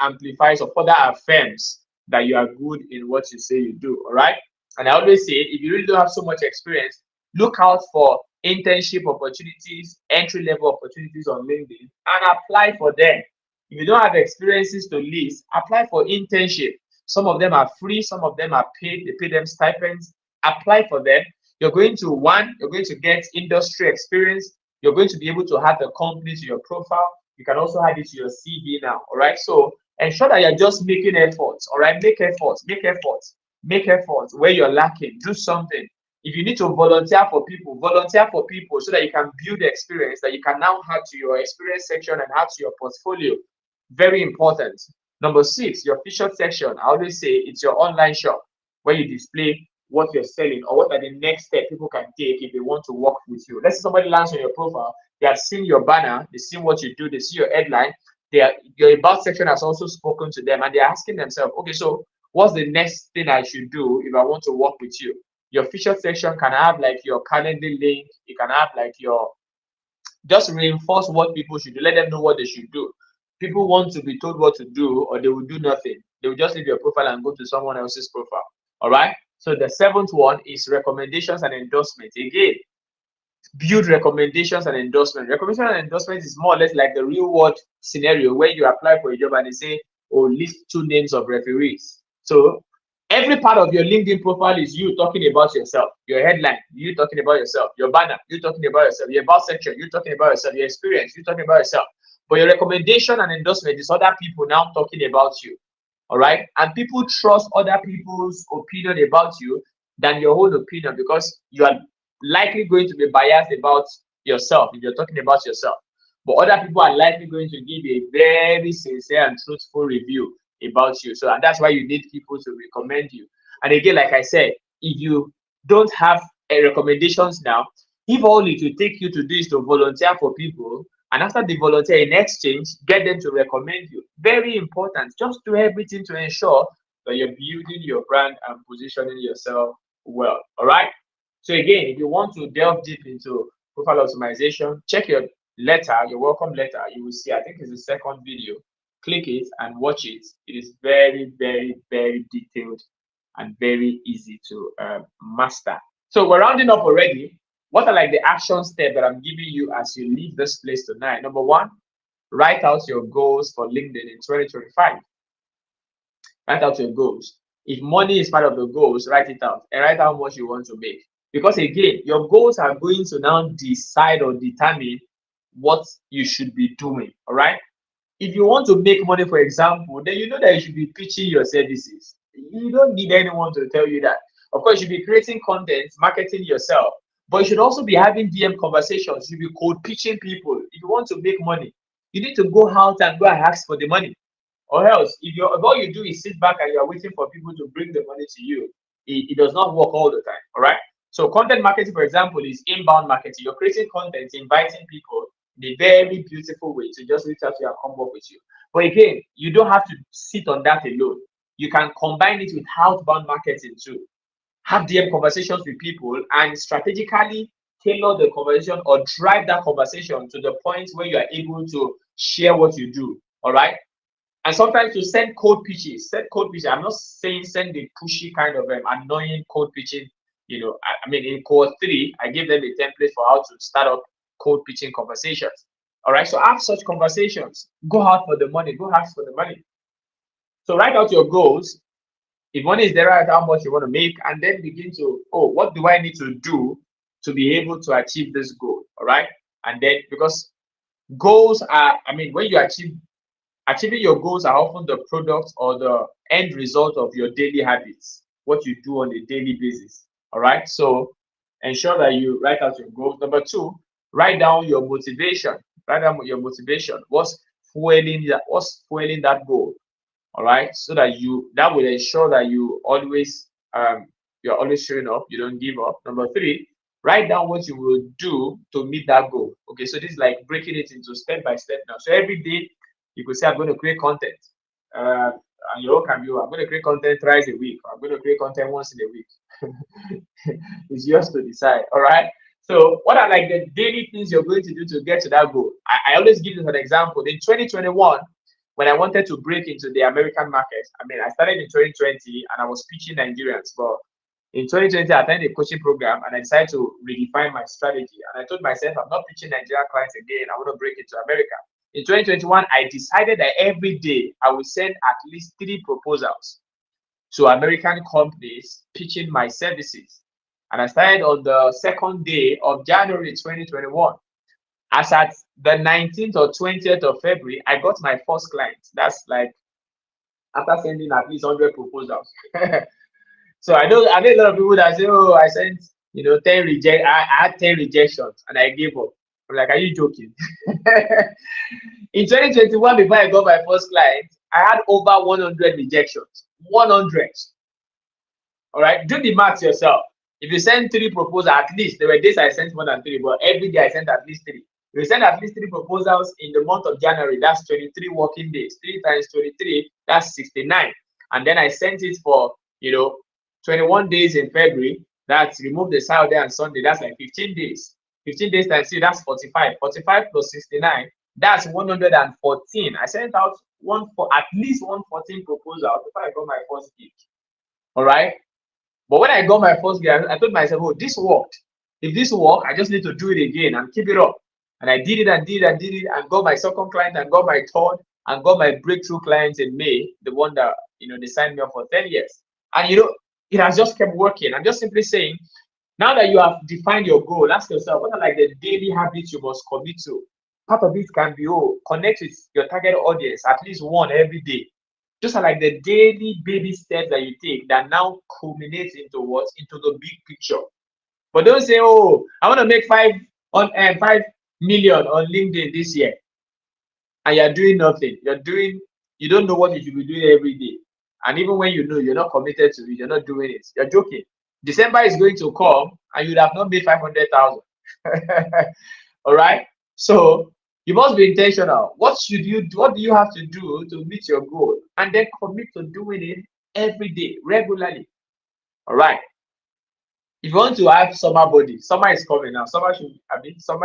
amplifies or further affirms that you are good in what you say you do. All right. And I always say, if you really don't have so much experience, look out for internship opportunities, entry level opportunities on LinkedIn, and apply for them. If you don't have experiences to list, apply for internship. Some of them are free, some of them are paid. They pay them stipends. Apply for them. You're going to get industry experience. You're going to be able to add the company to your profile. You can also add it to your CV now. All right. So ensure that you're just making efforts. All right. Make efforts. Make efforts. Make efforts. Where you're lacking, do something. If you need to volunteer for people so that you can build the experience that you can now add to your experience section and add to your portfolio. Very important. Number 6, your featured section. I always say it's your online shop where you display what you're selling or what are the next step people can take if they want to work with you. Let's say somebody lands on your profile, they have seen your banner, they see what you do, they see your headline, your about section has also spoken to them, and they're asking themselves, okay, so what's the next thing I should do if I want to work with you? Your featured section can have like your calendar link, you can have like your, just reinforce what people should do, let them know what they should do. People want to be told what to do, or they will do nothing. They will just leave your profile and go to someone else's profile. All right. So the 7th one is recommendations and endorsements. Again, build recommendations and endorsement. Recommendation and endorsement is more or less like the real world scenario where you apply for a job and they say, oh, list 2 names of referees. So every part of your LinkedIn profile is you talking about yourself. Your headline, you talking about yourself. Your banner, you talking about yourself. Your about section, you talking about yourself. Your experience, you talking about yourself. But your recommendation and endorsement is other people now talking about you. All right. And people trust other people's opinion about you than your own opinion because you are likely going to be biased about yourself if you're talking about yourself. But other people are likely going to give a very sincere and truthful review about you. So and that's why you need people to recommend you. And again, like I said, if you don't have recommendations now, if all it will take you to do is to volunteer for people, and after the volunteer in exchange, get them to recommend you. Very important. Just do everything to ensure that you're building your brand and positioning yourself well. All right. So again, if you want to delve deep into profile optimization, check your letter, your welcome letter. You will see, I think it's the second video. click it and watch it. It is very, very, very detailed and very easy to master. So we're rounding up already. What are like the action steps that I'm giving you as you leave this place tonight? Number one, write out your goals for LinkedIn in 2025. Write out your goals. If money is part of the goals, write it out and write how much you want to make. Because again, your goals are going to now decide or determine what you should be doing. All right. If you want to make money, for example, then you know that you should be pitching your services. You don't need anyone to tell you that. Of course, you should be creating content, marketing yourself, but you should also be having DM conversations. You should be cold pitching people. If you want to make money, you need to go out and go and ask for the money. Or else, if all you do is sit back and you're waiting for people to bring the money to you, it does not work all the time. All right. So content marketing, for example, is inbound marketing. You're creating content, inviting people in a very beautiful way to just reach out to you and come work with you. But again, you don't have to sit on that alone. You can combine it with outbound marketing too. Have DM conversations with people and strategically tailor the conversation or drive that conversation to the point where you are able to share what you do. All right. And sometimes you send code pitches. Send code pitches. I'm not saying send the pushy kind of annoying code pitching. You know, I mean, in core 3, I gave them a template for how to start up code pitching conversations. All right. So have such conversations. Go out for the money. Go ask for the money. So write out your goals. If money is there, write how much you want to make, and then begin to, oh, what do I need to do to be able to achieve this goal? All right. And then because goals are, I mean, when you achieving your goals are often the product or the end result of your daily habits, what you do on a daily basis. All right. So ensure that you write out your goals. Number 2, write down your motivation. Write down your motivation. What's fueling that goal? All right. So that will ensure that you're always showing up. You don't give up. Number 3, write down what you will do to meet that goal. Okay. So this is like breaking it into step by step now. So every day, you could say, I'm going to create content. And your own can be, I'm going to create content thrice a week. I'm going to create content once in a week. It's yours to decide. All right. So what are like the daily things you're going to do to get to that goal? I always give this an example. In 2021, when I wanted to break into the American market, I mean, I started in 2020 and I was pitching Nigerians. But in 2020, I attended a coaching program and I decided to redefine my strategy. And I told myself, I'm not pitching Nigerian clients again. I want to break into America. In 2021, I decided that every day I will send at least 3 proposals to American companies pitching my services. And I started on the 2nd day of January 2021. As at the 19th or 20th of February, I got my first client. That's like after sending at least 100 proposals. So I know a lot of people that say, oh, I sent 10 reject. I had 10 rejections and I gave up. I'm like, are you joking? In 2021, before I got my first client, I had over 100 rejections. 100. All right, do the math yourself. If you send 3 proposals, at least there were days I sent more than 3, but every day I sent at least 3. If you send at least 3 proposals in the month of January, that's 23 working days. 3 times 23, that's 69. And then I sent it for 21 days in February. That's remove the Saturday and Sunday. That's like 15 days. 15 days times 3, that's 45. 45 plus 69, that's 114. I sent out at least 114 proposals before I got my first gig. All right. But when I got my first gig, I told myself, oh, this worked. If this worked, I just need to do it again and keep it up. And I did it and did it and did it and got my second client and got my third and got my breakthrough clients in May, the one that, they signed me up for 10 years. And, it has just kept working. I'm just simply saying, now that you have defined your goal, ask yourself, what are like the daily habits you must commit to? Part of it can be, connect with your target audience, at least one every day. Those are like the daily baby steps that you take that now culminates into what? Into the big picture. But don't say, oh, I want to make 5 million on LinkedIn this year. And you're doing nothing. You don't know what you should be doing every day. And even when you know you're not committed to it, you're not doing it. You're joking. December is going to come and you'd have not made 500,000. All right. So you must be intentional. What do you have to do to meet your goal? And then commit to doing it every day, regularly. All right. If you want to have summer body, summer is coming now. Summer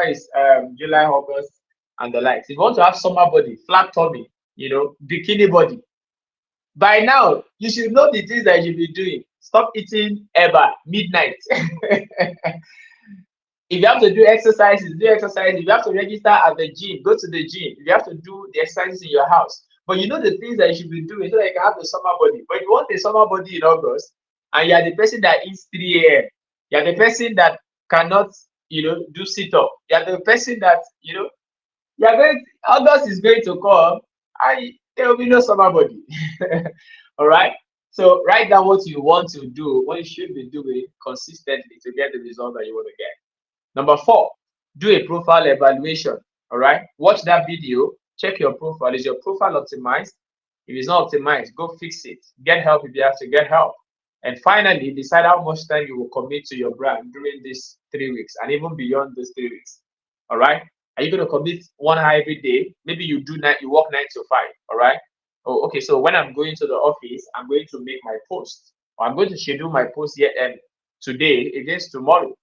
is July, August, and the likes. If you want to have summer body, flat tummy, bikini body. By now, you should know the things that you should be doing. Stop eating eba midnight. If you have to do exercises, do exercise. If you have to register at the gym, go to the gym. If you have to do the exercises in your house. But you know the things that you should be doing so that you can have the summer body. But you want a summer body in August, and you are the person that eats 3 a.m. You are the person that cannot, do sit-up. You are the person that, August is going to come, and there will be no summer body. All right. So write down what you want to do, what you should be doing consistently to get the result that you want to get. Number 4, do a profile evaluation. All right. Watch that video. Check your profile. Is your profile optimized? If it's not optimized, go fix it. Get help if you have to get help. And finally, decide how much time you will commit to your brand during these 3 weeks and even beyond these 3 weeks. All right. Are you going to commit 1 hour every day? Maybe you work 9 to 5. All right. Oh, okay. So when I'm going to the office, I'm going to make my post, or I'm going to schedule my post here and today against tomorrow.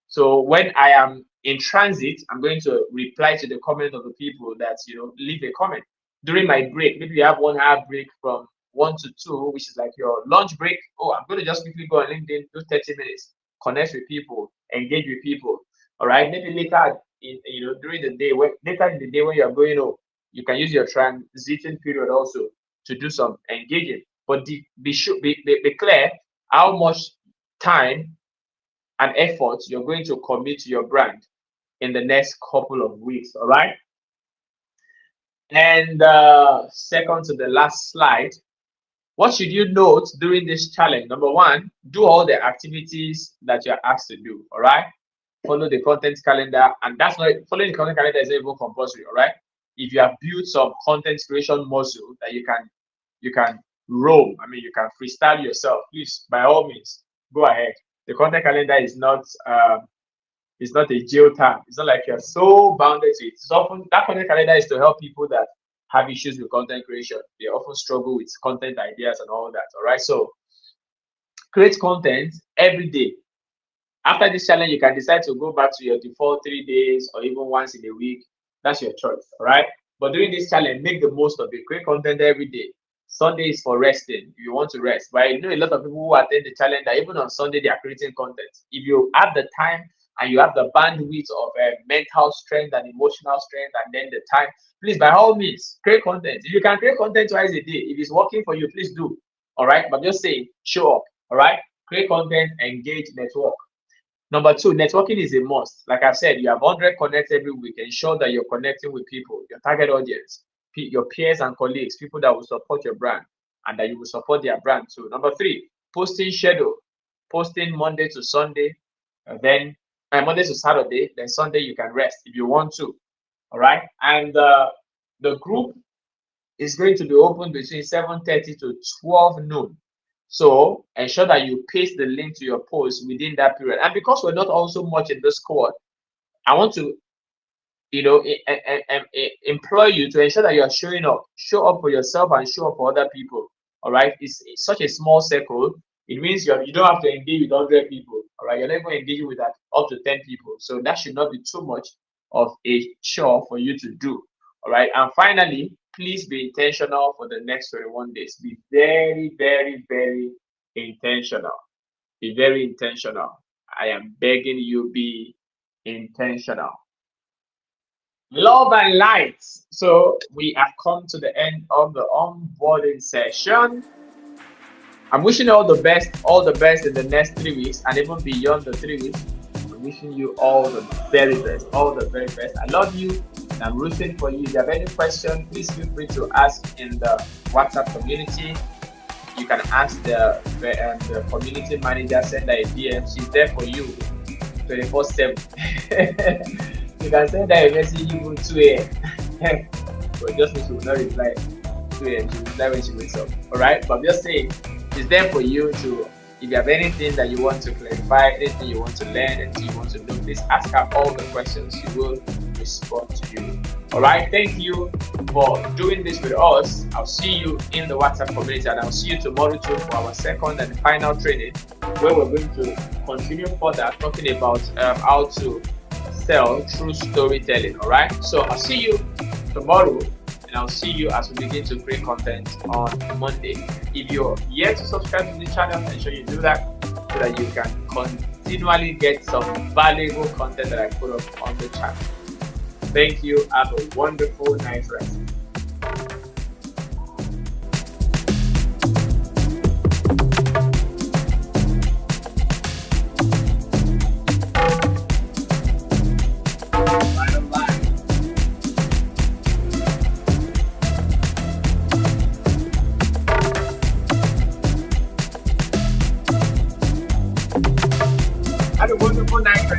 So when I am in transit, I'm going to reply to the comment of the people that leave a comment. During my break, maybe you have 1 hour break from 1 to 2, which is like your lunch break. Oh, I'm going to just quickly go on LinkedIn, do 30 minutes, connect with people, engage with people. All right. Maybe later during the day, later in the day when you are going home, you can use your transiting period also to do some engaging. But be clear how much time and effort you're going to commit to your brand in the next couple of weeks. All right. And second to the last slide, what should you note during this challenge? Number 1, do all the activities that you're asked to do. All right. Follow the content calendar, and that's not following the content calendar is not even compulsory. All right. If you have built some content creation muscle that you can roam, you can freestyle yourself, please, by all means, go ahead. The content calendar is not a jail term. It's not like you're so bounded to it. It's often that content calendar is to help people that have issues with content creation. They often struggle with content ideas and all that. All right. So create content every day. After this challenge, you can decide to go back to your default 3 days or even once in a week. That's your choice. All right. But during this challenge, make the most of it. Create content every day. Sunday is for resting if you want to rest. But I know a lot of people who attend the challenge that even on Sunday they are creating content. If you have the time and you have the bandwidth of mental strength and emotional strength and then the time, please, by all means, create content. If you can create content twice a day, if it's working for you, please do. All right. But just say, show up. All right. Create content, engage, network. Number 2, networking is a must. Like I said, you have 100 connects every week. Ensure that you're connecting with people, your target audience, your peers and colleagues, people that will support your brand and that you will support their brand too. Number 3, posting schedule. Posting Monday to Sunday, then Monday to Saturday, then Sunday you can rest if you want to. All right. And the group is going to be open between 7:30 to 12 noon. So ensure that you paste the link to your post within that period. And because we're not also much in the squad, I want to, employ you to ensure that you are showing up. Show up for yourself and show up for other people. All right. It's such a small circle. It means you don't have to engage with 100 people. All right. You're never engaging with that up to 10 people. So that should not be too much of a chore for you to do. All right. And finally, please be intentional for the next 21 days. Be very, very, very intentional. Be very intentional. I am begging you, be intentional. Love and light. So we have come to the end of the onboarding session. I'm wishing you all the best in the next 3 weeks and even beyond the 3 weeks. I'm wishing you all the very best, I love you. I'm rooting for you. If you have any questions, please feel free to ask in the WhatsApp community. You can ask the community manager, send her a DM. She's there for you 24/7. You can send her a message even 2 a.m. But just she will not reply 2 a.m. She will reply when she wakes up. All right. But I'm just saying, she's there for you to. If you have anything that you want to clarify, anything you want to learn, anything you want to know, please ask her all the questions. She will respond to you. All right. Thank you for doing this with us. I'll see you in the WhatsApp community, and I'll see you tomorrow too for our second and final training, where we're going to continue further talking about how to sell through storytelling. All right. So I'll see you tomorrow, and I'll see you as we begin to create content on Monday. If you're yet to subscribe to the channel, ensure you do that so that you can continually get some valuable content that I put up on the channel. Thank you. Have a wonderful night rest. Have a wonderful night.